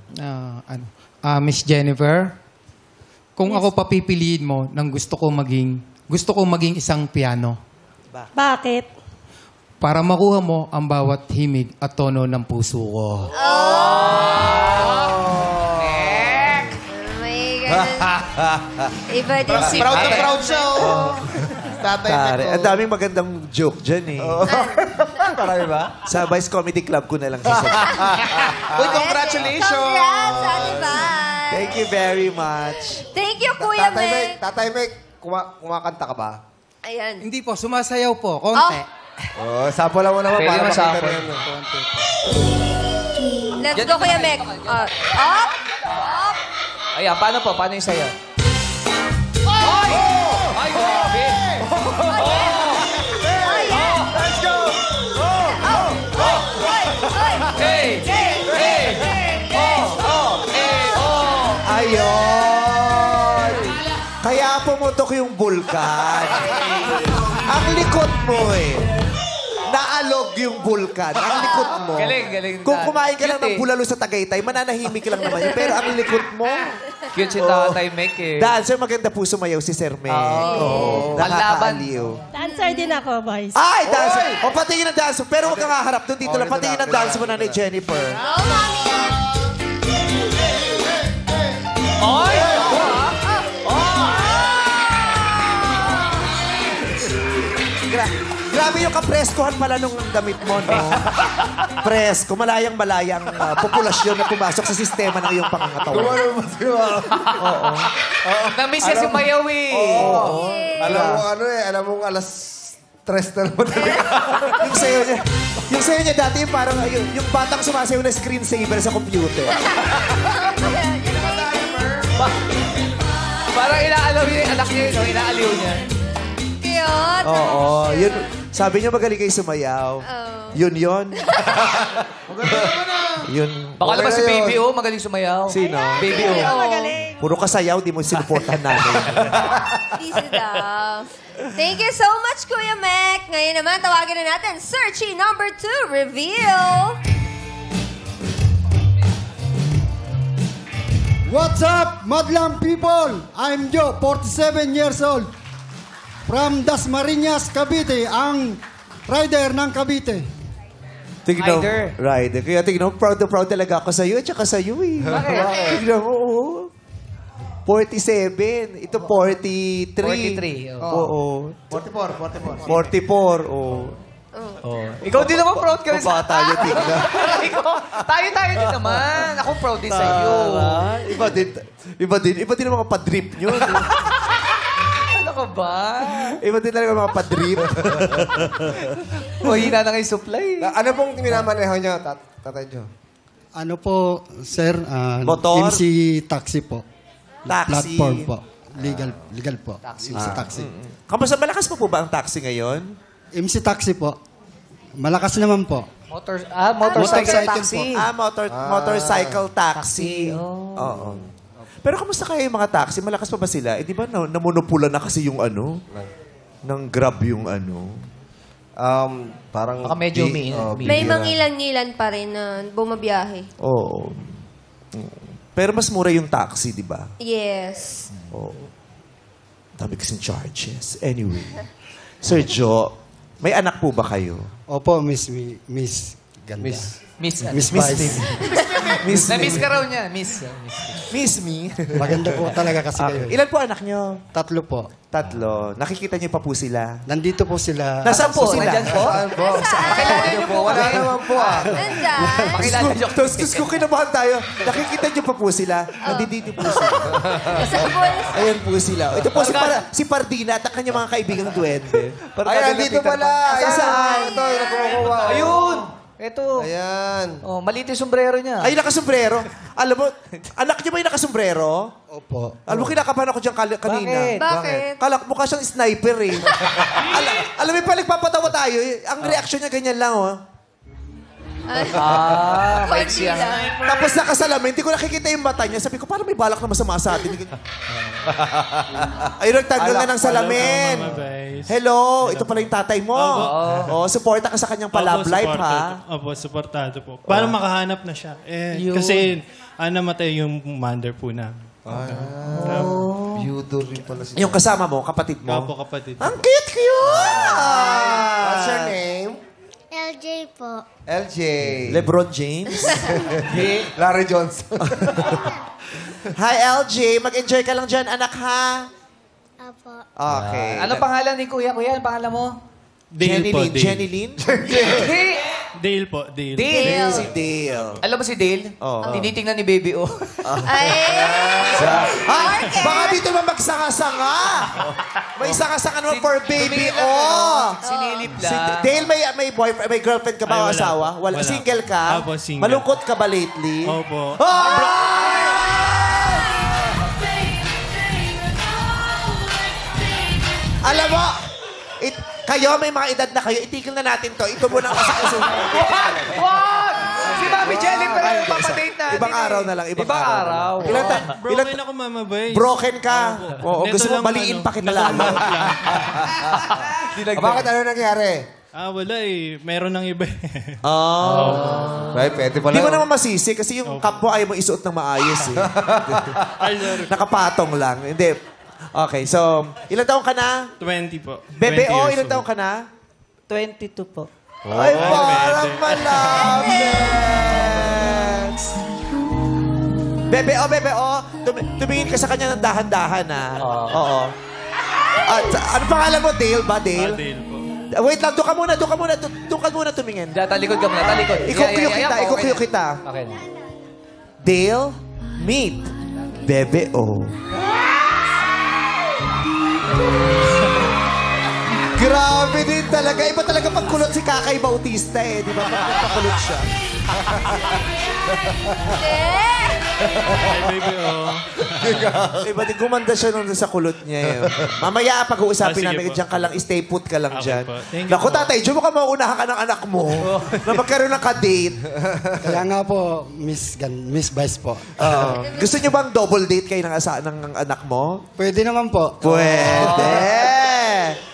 Miss Jennifer, kung ako papipiliin mo ng gusto ko maging isang piano Bakit? para makuha mo ang bawat himig at tono ng puso ko. May ganun. Iba din si Proud na proud siya, oh. Tatay Tare, ang daming magandang joke dyan eh. Marami ba? Sa Vice Comedy Club ko na lang sasabihin. Uy, congratulations! Congrats, Ate Val. Thank you very much. Thank you, Kuya Meg. Tatay Meg, kumakanta ka ba? Ayan. Hindi po, sumasayaw po. Konti. Oh, sample lang mo naman Pwede para naman makita sample. na yun. Let's go, Kuya Meg. Up. Up. Ayan, paano po? Paano yung sayo? Ay! Ay, grabe! Oh, yeah. Let's go! Hey! Hey! Ayun! Kaya pumutok yung vulkan. Ang likod mo eh. Naalog yung vulkan. Ang likod mo. Galing. Kung kumain ka lang Cute ng eh. bulalo sa Tagaytay, mananahimik lang naman yun. Pero ang likod mo. Cute si Tatay Mek eh. Dancer, maganda po sumayaw si Sir Meg. Oo. Nakakaaliw. Dancer din ako, boys. Ay, dancer! O, patingin ng dancer. Pero huwag kang haharap doon. Dito lang. dito Patingin na. ng dancer mo na ni Jennifer. Oh, Mami. Ay! Grabe yung kapreskohan pala nung damit mo, no? Presko, malayang-malayang populasyon na pumasok sa sistema ng iyong pangangatawan. Na-miss niya si Mayaw eh. Alam mo alas 3 na naman talaga. yung sayo niya dati yung parang yung batang sumasayo na screensaver sa computer. Parang inaalaw niya yung anak niya yun, no? Inaaliw niya. Cute. Oo, yun. Sabi niya magaling kayo sumayaw. Yun. Yun. Baka naman si Baby O, magaling sumayaw. Sino? Baby O. Puro kasayaw, di mo sinuportahan namin. Easy daw. Thank you so much, Kuya Mac. Ngayon naman, tawagin na natin, Searchy number 2, reveal. What's up, Madlang people? I'm Joe, 47 years old. From Dasmariñas, Cavite, ang rider ng Cavite. Tignan mo. Rider. Kaya tignan mo, proud talaga ako sa'yo at saka sa'yo eh. Bakit? Tignan mo, oo. 47. Ito 43. 43, Oo. 44. 44, oo. Ikaw din naman proud ka rin Baba tayo, tignan. Tayo din naman. Ako proud din sa'yo. Iba din ang mga padrip nyo. Ano ka ba? Iba din talaga mga padrip. Hina na nga yung supply. Ano pong minamaneho niyo, Tatay Joe? Ano po, sir? Motor? MC Taxi po. Taxi. Platform po. Legal po. MC Taxi. Kamusta malakas po ba ang taxi ngayon? MC Taxi po. Malakas naman po. Motorcycle Motorcycle taxi. Motorcycle taxi. Oo. Pero kamusta kayo yung mga taxi? Malakas pa ba sila? Eh, di ba namonopula na kasi yung ng Grab yung Parang... Baka medyo May mangilan-ngilan pa rin na bumabiyahe. Oo. Pero mas mura yung taxi, di ba? Yes. Oo. Dami kasing charges. Anyway. Sir Joe, may anak po ba kayo? Opo, Miss Ganda. Miss Na-miss ka raw niya. Miss me? Maganda po talaga kasi kayo. Ilan po anak nyo? 3 po. 3. Nakikita niyo pa po sila? Nandito po sila. Nasaan po sila? Nandyan po? Pakilala niyo po. Wala naman po Nandyan. Pakilala niyo. Tapos ko kinabahan tayo. Nakikita niyo pa po sila? Nandito po sila. Sa boys. Ayan po sila. Ito po si Pardina at ang kanyang mga kaibigang duwende. Ay, nandito pala. Saan? Ito, nakumukuha. Ayun! Ito. Ayan. Oh, maliit yung sombrero niya. Ay, nakasombrero. Alam mo, anak niyo ba yung nakasombrero? Opo. Alam mo, kinakabahan ako dyan kanina. Bakit? Kalak mukha siyang sniper eh. Alam mo, pala nagpapatawa tayo. Ang reaksyon niya ganyan lang, oh. Maiksi ang... Tapos nakasalamin, hindi ko nakikita yung mata niya. Sabi ko, parang may balak na masama sa atin. Ayun, nagtanggal na ng salamin. Hello, ito pala yung tatay mo. Oh, supporta ka sa kanyang pa-love life, ha? Opo, supportado po. Para makahanap na siya. Kasi namatay yung mother po namin. Beauty rin pala siya. Yung kasama mo, kapatid mo. Opo, kapatid. Ang cute! What's your name? LJ po. LJ. LeBron James. Larry Johnson. Hi, LJ. Mag-enjoy ka lang dyan, anak, ha? Apo. Okay. Ano pangalan ni Kuya? Kuya, ano pangalan mo? Dale po, Dale. Jenny Lynn? Dale po, Dale. Dale. Si Dale. Alam mo si Dale? Oo. Tinitingnan ni Baby O. Ay. Baka dito naman magsanga-sanga. May sanga-sanga naman for baby. Oh! Sinilip Si lang. Dale, may boyfriend, may girlfriend ka ba o Ay, wala. asawa? Wala. Wala. Single ka? Opo, single. Malungkot ka ba lately? Opo. Alam mo, kayo, may mga edad na kayo, itigil na natin to. Ito muna ang kasakasuhan. Wag! Si Mami Jennifer ang papadate natin. Ibang araw na lang. Ibang araw. Broken ako, Mama Boy. Broken ka. Oo, Neto gusto mo lang, baliin ano, pa kita lalo. Bakit ano nangyari? Wala eh. Meron ng iba. Ay, pwede pala. Hindi mo naman masisi kasi yung cup mo ayaw mo isuot ng maayos eh. Ay, sorry. Nakapatong lang. Hindi. Okay, so, ilang taong ka na? 20 po. Bebe, 20 years ilang old. taong ka na? 22 po. Ay, parang pwede. malapit. Bebe, tumingin ka sa kanya ng dahan-dahan, ha? Oo. At, ano pangalan mo? Dale ba? Dale? Dale po. Wait lang, doon ka muna. Doon ka muna tumingin. Talikod ka muna, talikod. Ikukuyo kita. Okay. Dale, meet Bebe O. Grabe din talaga. Iba talaga pagkulot si Kakay Bautista eh. Di ba? Pagkulot siya. Ay, baby, oh. Iba din gumanda siya nung sa kulot niya eh. Mamaya pag-uusapin sige namin. po. Diyan ka lang. Stay put ka lang Okay dyan. po. Thank you Naku, po. tatay, diyan mo ka mauunahan ka ng anak mo na magkaroon ng ka-date. Kaya nga po, Miss Vice po. Gusto niyo bang double date kayo ng anak mo? Pwede naman po. Pwede!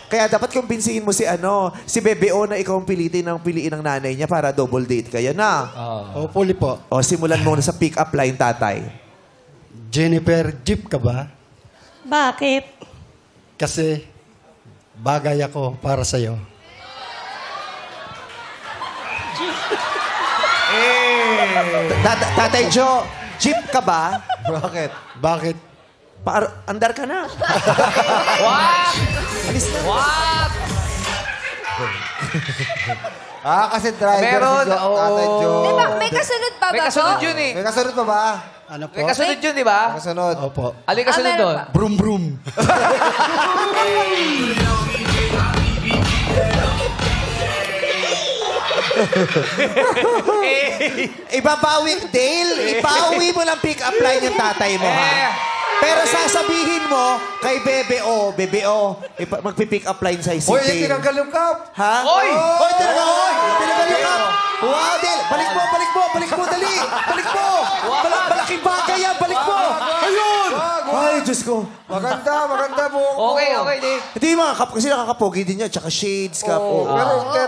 Kaya dapat kumbinsihin mo si Bebe O na ikaw ang piliin ng nanay niya para double date kayo na. Hopefully po. O, simulan mo na sa pick-up line, tatay. Jennifer, jeep ka ba? Bakit? Kasi bagay ako para sa'yo. Tatay Joe, jeep ka ba? Bakit? Bakit? Andar ka na. What? Alis na. What? Kasi driver Meron, si Tatay oo. Joe. Diba, may kasunod pa ba May kasunod yun eh. May kasunod pa ba? Ano po? May kasunod yun, di ba? Kasunod. Opo. Alin kasunod meron doon? pa. Brum brum. Ibabawi, Dale, ibawi mo lang pick-up line yung tatay mo, ha? Pero sasabihin mo kay Bebe O, magpipick up line sa si Hoy, Dale. tinanggal yung cup. Ha? Oy! Oy, tinanggal yung cup. Wow, Dale, balik mo, dali. Balik mo. Malaking bagay yan, balik mo. Ayun! Ay, Diyos ko. Maganda po. Okay, Dave. Hindi yung mga cup kasi nakakapogi din yan, tsaka shades cup.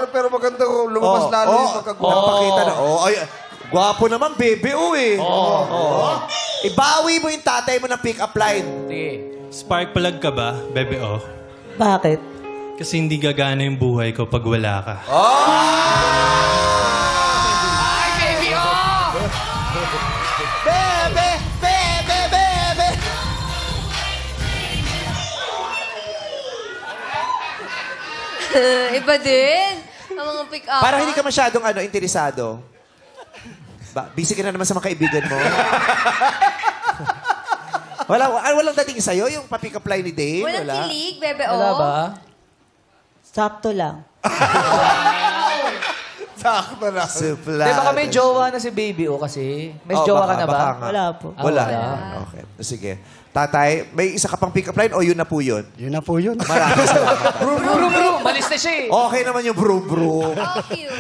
Pero maganda ko. Lumabas lalo yung pagkagwapo. Napakita na. Ay, gwapo naman, Bebe O eh. Ibawi mo yung tatay mo ng pick-up line. Sige. Spark plug ka ba, bebe, oh? Bakit? Kasi hindi gagana yung buhay ko pag wala ka. Ay, baby, oh! Bebe! Iba din. Ang mga pick-up. Parang hindi ka masyadong interesado. Busy ka na naman sa mga kaibigan mo. Walang dating sa'yo yung pa-pick up line ni Dave? Walang Wala? kilig, Bebe O. Wala ba? Sakto lang. Sakto na. Supla. Di baka may jowa na si baby o kasi. May jowa ka na ba? baka nga. Wala po. Wala. Wala. Okay. Sige. Tatay, may isa ka pang pick up line o yun na po yun? Yun na po yun. Maraming salamat. Bro. Malis na siya eh. Okay naman yung bro. Oh, cute.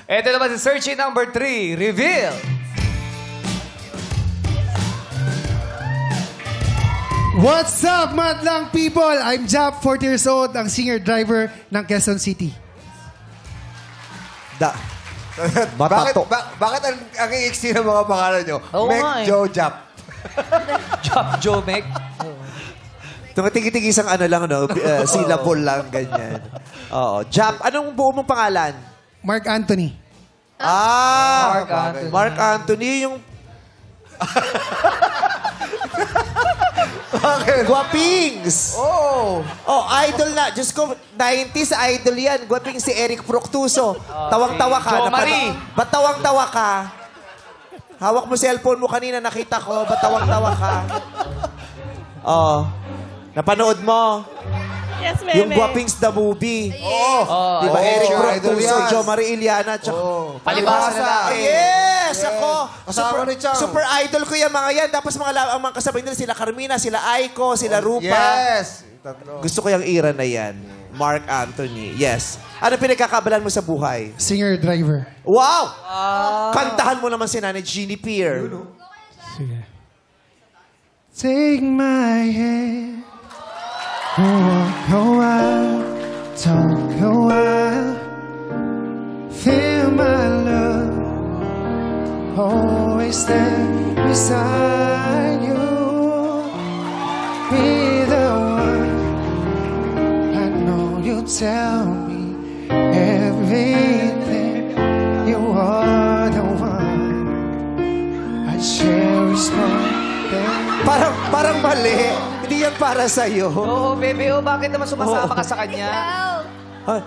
Ito naman si searching number 3. Reveal. What's up, madlang people? I'm Jap, 40 years old, ang singer-driver ng Quezon City. Matato. Bakit ang iiksi ng mga pangalan nyo? Oo Meg, nga eh. Joe, Jap. Joe Meg. Tumatigi-tigi isang syllable lang, ganyan. Oo. Jap, anong buo mong pangalan? Mark Anthony. Mark Anthony, yung... Guwapings! Oh! Oh, idol na. Diyos ko, 90s idol yan. Guwaping si Eric Proctuso. Tawang-tawa ka. Jo Marie. Ba't tawang-tawa ka? Hawak mo cellphone mo kanina, nakita ko. Ba't tawang-tawa ka? Oh. Napanood mo? Yes, meme. Yung Guwapings the movie. Oh, Di ba? Eric sure, idol Proctuso, yan. Jo Marie Iliana, tsaka... Palibasa na lang. Yes! Ako! Kasama ni Chang. Super idol ko yung mga yan. Tapos ang mga kasabay nila, sila Carmina, sila Aiko, sila Rupa. Yes! Tatlo. Gusto ko yung era na yan. Mark Anthony. Yes. Ano pinagkakabalan mo sa buhay? Singer-driver. Wow! Kantahan mo naman si Nanay Jeannie Pierre. Sige. Take my hand. Walk a while. Talk a while. Feel my love. Always stand beside you. Be the one. I know you tell me everything. You are the one I cherish more than. Parang mali. Hindi yan para sa'yo. Oo, baby, bakit naman sumasama ka sa kanya? Ikaw.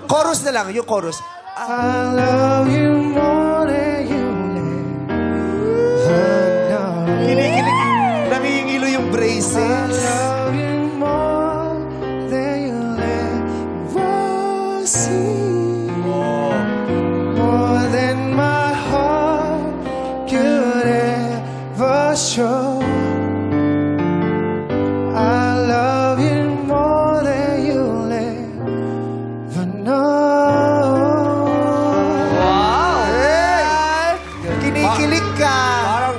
Chorus na lang, yung chorus. I love you more than you'll ever know. Kinikilig. Nangingilo yung I braces. love you more than you'll ever see. More than my heart could ever show. I love you more than you'll ever know. Kinikilig ka.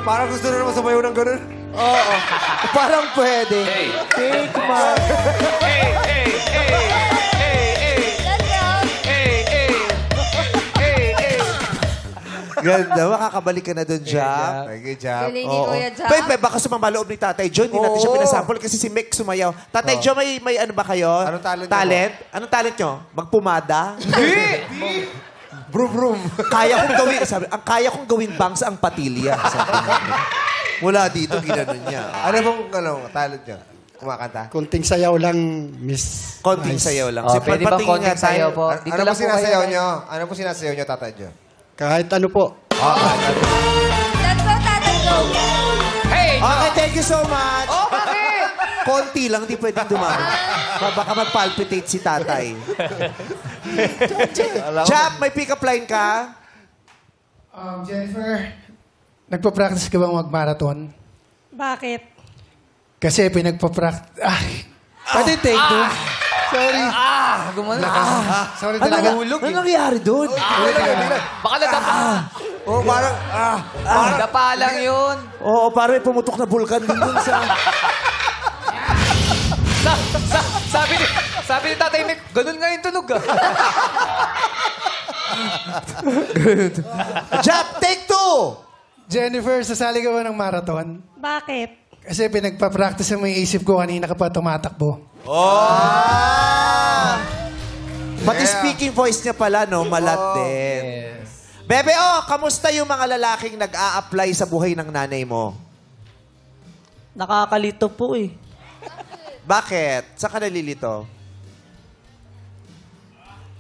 Parang gusto na naman sumayaw ng ganun. Oo. Parang pwede. Take my... Ganda, makakabalik ka na doon, Jack. Thank you, Jap. Galing ni Kuya Jack. Baka sumama loob ni Tatay John. Hindi natin siya pinasample kasi si Mick sumayaw. Tatay John, may ano ba kayo? Anong talent niyo Talent? Anong talent nyo? Magpumada? Brum, brum. Kaya kong gawin, sabi, ang kaya kong gawin bangs ang patilya. Sabi niya. Mula dito, ginanon niya. Ano bang talent niya? Kumakanta? Kunting sayaw lang, Miss. Konting sayaw lang. Oh, pwede bang patingin konting nga tayo. sayaw po? Ano Dito po lang po sinasayaw kayo. niyo? Ano po sinasayaw niyo, Tatay John? Kahit ano po. Let's go, Tatay Go! Okay, thank you so much. Oh, bakit? Konti lang, di pwedeng dumami. Baka mag-palpitate si tatay. Jap, may pick-up line ka? Jennifer, nagpa-practice ka bang mag-marathon? Bakit? Kasi pinagpa-practice... pwede take two. Sorry. Gumano. Sorry talaga. Ano nangyari doon? Baka nadapa. Oh, parang, Dapa lang yun. Oo, parang may pumutok na bulkan din doon sa... Sabi ni Tatay Mick, ganun nga yung tunog ah. Jap, take two! Jennifer, sasali ka ba ng marathon? Bakit? Kasi pinagpa-practice mo yung isip ko kanina ka pa tumatakbo. Pati speaking voice niya pala, no? Malat din. Bebe, kamusta yung mga lalaking nag-a-apply sa buhay ng nanay mo? Nakakalito po eh. Bakit? Saan ka nalilito?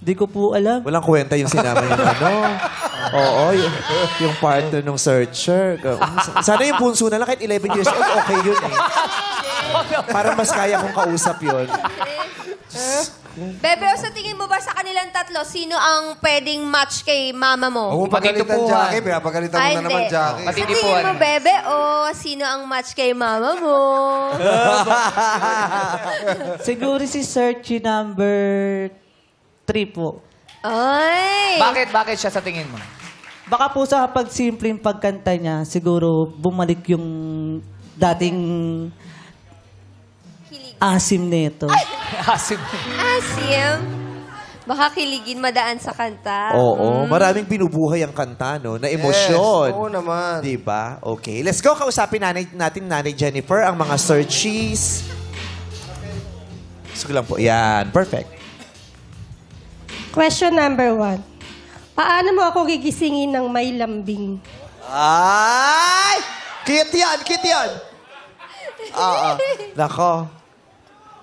Di ko po alam. Walang kwenta yung sinama yung Oo, yung partner ng searcher. Sana yung punso na lang, kahit 11 years old, okay yun eh. Parang mas kaya kong kausap yun. Bebe, sa tingin mo ba sa kanilang tatlo, sino ang pwedeng match kay mama mo? Huwag pagalitan, Jackie. Pinapagalitan mo na Hindi. naman, Jackie. Sa tingin mo, Bebe, sino ang match kay mama mo? Siguro si Searchy number 3 po. Ay! Bakit siya sa tingin mo? Baka po sa pagsimpleng pagkanta niya, siguro bumalik yung dating asim nito. Asim. Asim. Baka kiligin madaan sa kanta. Oo, maraming binubuhay ang kanta, no? Na emosyon. Yes, oo naman. Diba? Okay. Let's go. Kausapin natin Nanay Jennifer, ang mga searchies. Sige lang po. Yan. Perfect. Question number 1. Paano mo ako gigisingin ng may lambing? Ay! Cute yan! Cute yan! Nako.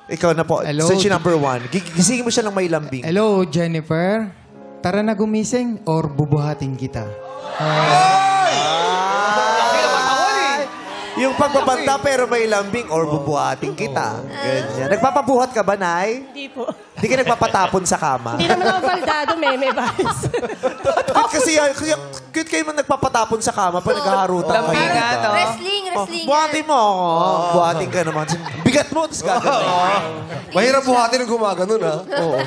Ikaw na po. Hello. Search number 1. Gisingin mo siya ng may lambing. Hello, Jennifer. Tara na gumising or bubuhatin kita. Yung pagbabanta pero may lambing or bubuhatin kita. Ganyan. Nagpapabuhat ka ba, Nay? Hindi po. Hindi ka nagpapatapon sa kama? Hindi naman ako baldado, meme bias. Cute kayo man nagpapatapon sa kama pag naghaharutan kayo. Lambingan, no? Wrestling. Buhatin mo ako. Buhatin ka naman. Bigat mo, tapos gagawin. Mahirap buhatin ng gumaganon, ha? Oo.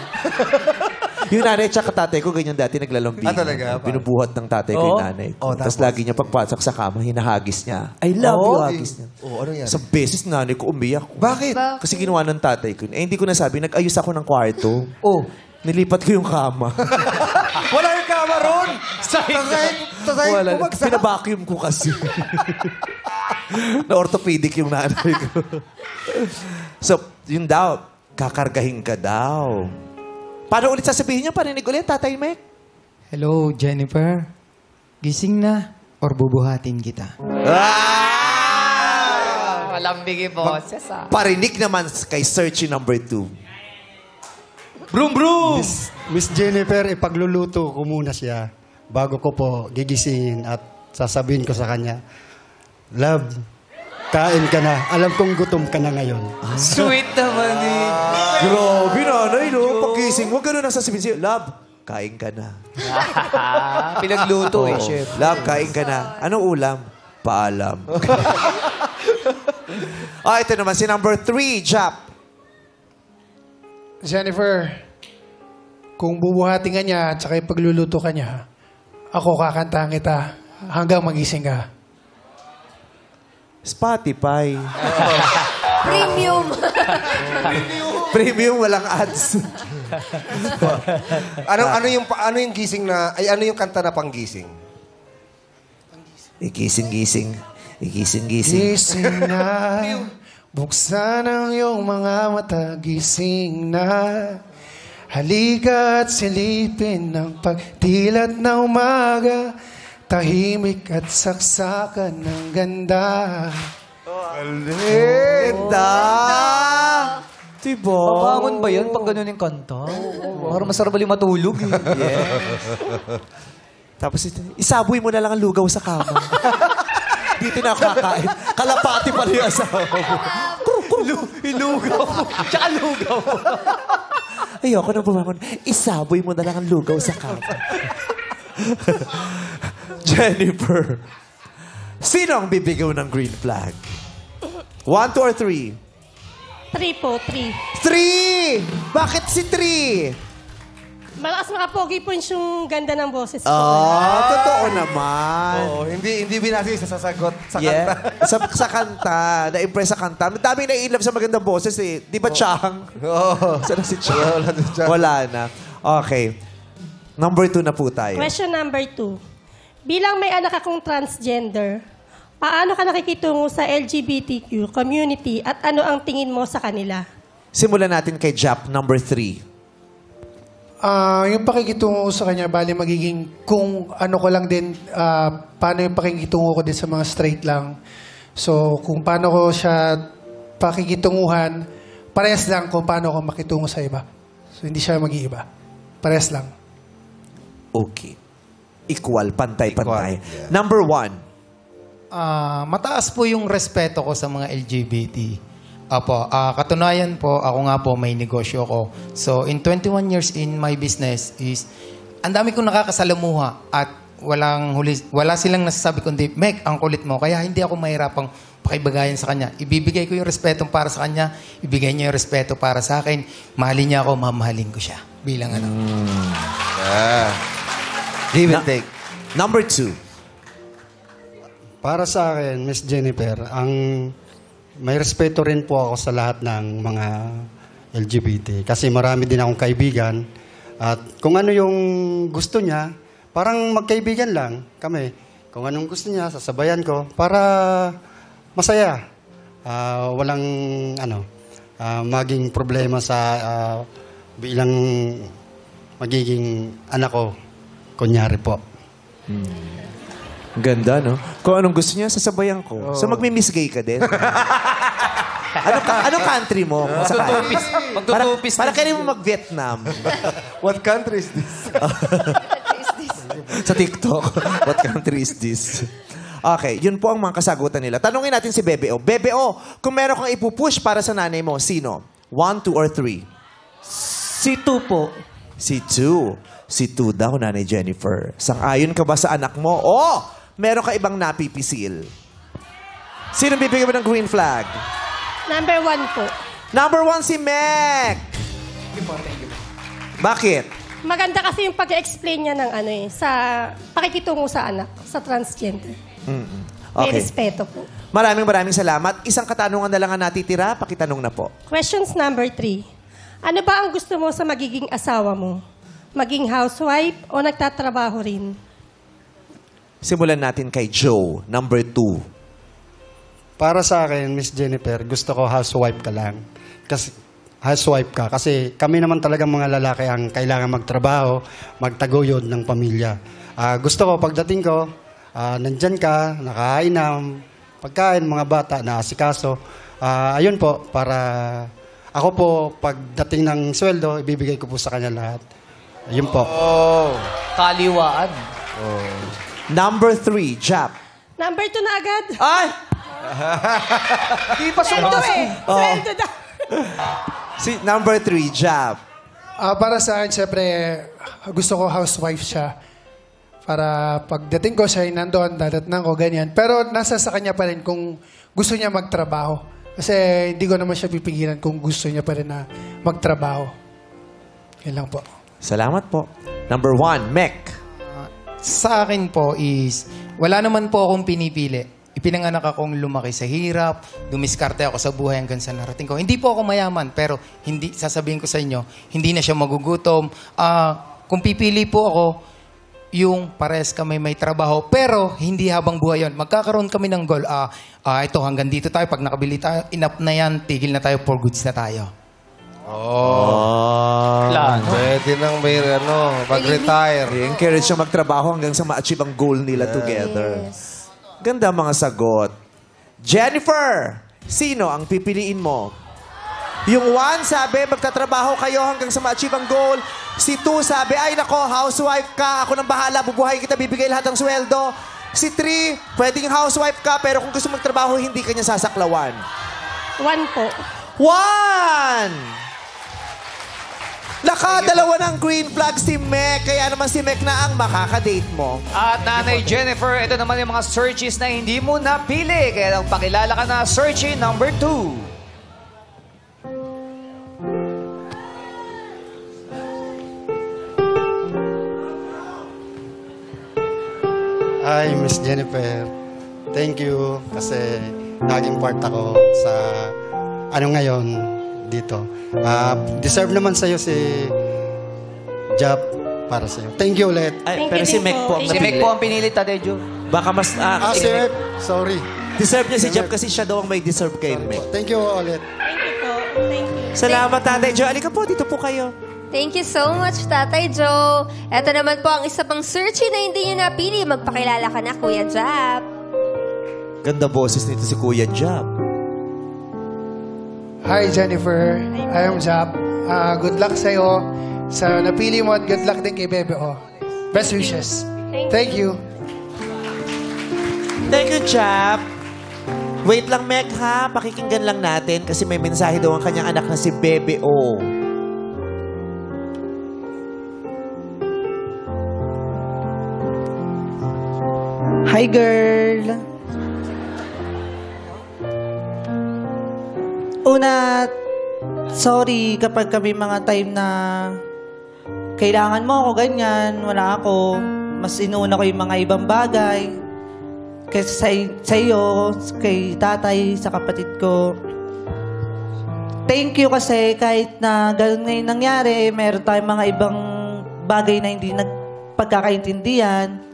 Yung nanay at tatay ko, ganyan dati naglalambing. Talaga? Binubuhat ng tatay ko yung nanay ko. Tapos lagi niya pagpasok sa kama, hinahagis niya. I love you, hagis niya. Ano yan? Sa beses nanay ko umiyak. Bakit? Kasi ginawa ng tatay ko. Hindi ko nasabi, nag-ayos ako ng kwarto. Nilipat ko yung kama. Wala yung kama ron! Wala. Pinabacuum ko kasi. Na-orthopedic yung nanay ko. So, yun daw, kakargahin ka daw. Paano ulit sasabihin niya? Parinig ulit, Tatay Mek? Hello, Jennifer. Gising na or bubuhatin kita. Malambing yung boses ah. Parinig naman kay Searchy number 2. Brum, brum! Miss Jennifer, ipagluluto ko muna siya bago ko po gigisingin at sasabihin ko sa kanya, Love, kain ka na. Alam kong gutom ka na ngayon. Sweet naman eh. Grabe, nanay, no? Pagkising mo, gano'n nang sasabihin siya, Love, kain ka na. Pinagluto eh, chef. Love, kain ka na. Anong ulam? Paalam. Ito naman, si number 3, Jap. Jennifer, kung bubuhatin ka niya at saka ipagluluto ka niya, ako kakantahan kita hanggang magising ka. Spotify. Premium. Premium, walang ads. ano yung gising na, ano yung kanta na panggising? Igising-gising. Igising-gising. Gising na, buksan ang iyong mga mata, gising na. Halika at silipin ng pagdilat na umaga, tahimik at saksakan ng ganda. Ganda! Diba? Pabangon ba yan pag ganun yung kanta? Parang masarap bali matulog eh. Tapos isaboy mo na lang ang lugaw sa kama. Dito na ako kakain. Kalapati pala yung asawa mo. Ilugaw mo. Tsaka lugaw mo. Ayoko na bumangon. Isaboy mo na lang ang lugaw sa kama. Jennifer, sino ang bibigaw ng green flag? 1, 2, or 3? 3 po, 3. 3! Bakit si 3? Malakas makapogi po yung ganda ng boses ko. Totoo naman. Hindi binasi sa sasagot sa Yeah. kanta. sa kanta. Na-impress sa kanta. Daming na-inlove sa magandang boses eh. Di ba, Chang? Oo. Sana si Chang? Wala na. Okay. Number 2 na po tayo. Question number 2. Bilang may anak akong transgender, paano ka nakikitungo sa LGBTQ community at ano ang tingin mo sa kanila? Simulan natin kay Jap, number 3. Yung pakikitungo ko sa kanya, bali magiging kung ano ko lang din, paano yung pakikitungo ko din sa mga straight lang. So, kung paano ko siya pakikitunguhan, parehas lang kung paano ako makitungo sa iba. So, hindi siya mag-iiba. Parehas lang. Okay. Equal, pantay-pantay. Equal, yeah. Number 1. Mataas po yung respeto ko sa mga LGBT. Apo, katunayan po, ako nga po may negosyo ko. So, in 21 years in my business is, ang dami kong nakakasalamuha at wala silang nasasabi kundi, Meg, ang kulit mo. Kaya hindi ako mahirapang pakibagayan sa kanya. Ibibigay ko yung respeto para sa kanya, ibigay niya yung respeto para sa akin. Mahalin niya ako, mamahalin ko siya. Bilang ano. Give and take. Number 2. Para sa akin, Miss Jennifer, may respeto rin po ako sa lahat ng mga LGBT. Kasi marami din akong kaibigan. At kung ano yung gusto niya, parang magkaibigan lang kami. Kung anong gusto niya, sasabayan ko para masaya. Walang maging problema sa bilang magiging anak ko. Kunyari po. Ganda, no? Kung anong gusto niya, sasabayan ko. So, magmi-miss gay ka din. Anong country mo? Magtutupis. Para kailan mo mag-Vietnam. What country is this? Sa TikTok. What country is this? Okay, yun po ang mga kasagutan nila. Tanungin natin si Bebe O. Bebe O, kung meron kang ipupush para sa nanay mo, sino? 1, 2, or 3? Si 2 po. Si 2. Si 2 daw, Nanay Jennifer. Sang-ayon ka ba sa anak mo? O, meron ka ibang napipisil? Sino bibigyan mo ng green flag? Number 1 po. Number 1 si Meg. Bakit? Maganda kasi yung pag-explain niya ng sa pakikitungo sa anak, sa transgender. May Okay. respeto po. Maraming salamat. Isang katanungan na lang ang natitira. Pakitanong na po. Questions number 3. Ano ba ang gusto mo sa magiging asawa mo? Maging housewife o nagtatrabaho rin? Simulan natin kay Joe, number 2. Para sa akin, Miss Jennifer, gusto ko housewife ka lang. Kasi housewife ka. Kasi kami naman talagang mga lalaki ang kailangan magtrabaho, magtaguyod ng pamilya. Gusto ko, pagdating ko, nandyan ka, nakain ng pagkain, mga bata, naasikaso. Ayun po, para ako po, pagdating ng sweldo, ibibigay ko po sa kanya lahat. Yun po. Kaliwaan. Number 3, Jap. Number 2 na agad. Ay! Di pa Sweldo eh. Sweldo na. Si number 3, Jap. Para sa akin, syempre, gusto ko housewife siya. Para pagdating ko siya, nandoon, dadatnan ko, ganyan. Pero nasa sa kanya pa rin kung gusto niya magtrabaho. Kasi hindi ko naman siya pipigilan kung gusto niya pa rin na magtrabaho. Yan lang po. Salamat po. Number 1, Mek. Sa akin po is, wala naman po akong pinipili. Ipinanganak akong lumaki sa hirap, dumiskarte ako sa buhay hanggang sa narating ko. Hindi po ako mayaman, pero hindi, sasabihin ko sa inyo, hindi na siya magugutom. Kung pipili po ako, yung pares kami may trabaho, pero hindi habang buhay yun. Magkakaroon kami ng goal. Ito, hanggang dito tayo. Pag nakabili tayo, enough na yan, tigil na tayo, for goods na tayo. Pwede nang may mag-retire. I-encourage siya magtrabaho hanggang sa ma-achieve ang goal nila together. Ganda mga sagot. Jennifer, sino ang pipiliin mo? Yung 1 sabi, magtatrabaho kayo hanggang sa ma-achieve ang goal. Si 2 sabi, ay nako, housewife ka, ako nang bahala, bubuhay kita, bibigay lahat ng sweldo. Si 3, pwedeng housewife ka, pero kung gusto magtrabaho, hindi ka niya sasaklawan. 1 po. 1! Nakadalawa ng green flag si Mek, kaya naman si Mek na ang makakadate mo. At Nanay Jennifer, ito naman yung mga searches na hindi mo napili. Kaya lang pakilala ka na, searching number 2. Hi, Miss Jennifer. Thank you kasi naging part ako sa ngayon dito. Deserve naman sa'yo si Jap para sa'yo. Thank you ulit. Ay, pero si Mek po. Si Mek po ang pinili, Tadejo. Baka mas... si Mek. Sorry. Deserve niya si Jap kasi siya daw ang may deserve kay Mek. Thank you ulit. Thank you po. Thank you. Salamat, Tatay Joe. Alika po, dito po kayo. Thank you so much, Tatay Joe. Ito naman po ang isa pang searchy na hindi niyo napili. Magpakilala ka na, Kuya Jap. Ganda boses nito si Kuya Jap. Hi, Jennifer. I am Jap. Good luck sa'yo sa napili mo at good luck din kay Bebe. Best wishes. Thank you. Thank you, Jap. Wait lang, Mek, ha? Pakikinggan lang natin kasi may mensahe daw ang kanyang anak na si Bebe O. Hi, girl. Una, sorry kapag kami mga time na kailangan mo ako, ganyan, wala ako. Mas inuuna ko yung mga ibang bagay. Kasi sa iyo, kay tatay, sa kapatid ko. Thank you kasi kahit na ganun ngayon nangyari, meron tayong mga ibang bagay na hindi nagpagkakaintindihan.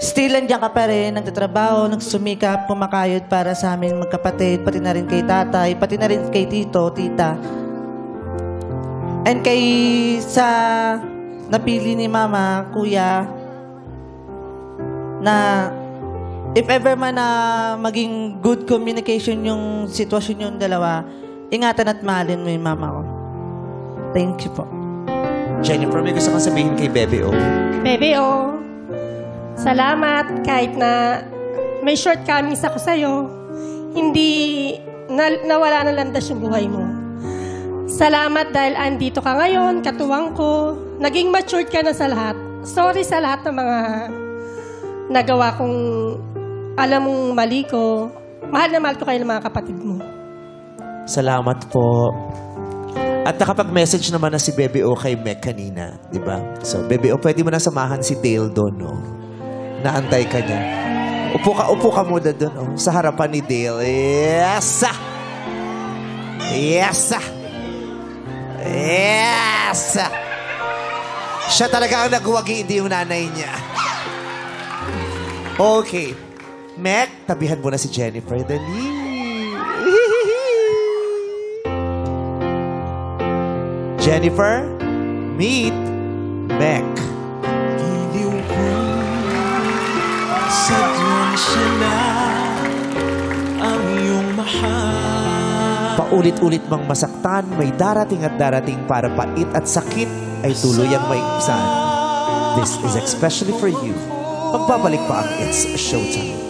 Still, nandiyan ka pa rin, nagtatrabaho, nagsumikap, pumakayod para sa amin magkapatid, pati na rin kay tatay, pati na rin kay tito, tita. And kay sa napili ni mama, kuya, na if ever man na maging good communication yung sitwasyon yung dalawa, ingatan at mahalin mo yung mama ko. Thank you po. Jennifer, may gusto kang sabihin kay Bebe O. Bebe, salamat kahit na may shortcomings ako sa'yo, hindi nawala na landas yung buhay mo. Salamat dahil andito ka ngayon, katuwang ko, naging matured ka na sa lahat. Sorry sa lahat ng mga nagawa kong alam mong mali ko. Mahal na mahal ko kayo ng mga kapatid mo. Salamat po. At nakapag-message naman na si Bebe O kay Mek kanina, di ba? So, Bebe O, pwede mo na samahan si Dale doon, no? Naantay ka niya. Upo ka muna doon, oh, sa harapan ni Dale. Yes! Yes! Yes! Siya talaga ang nagwagi, hindi yung nanay niya. Okay. Mek, tabihan mo na si Jennifer. Dali. Jennifer, meet Mek. Iliw ko sadyang sila ang iyong mahal. Paulit-ulit mang masaktan, may darating at darating para pait at sakit ay tuluyang maigsan. This is especially for you. Magbabalik pa ang It's Showtime.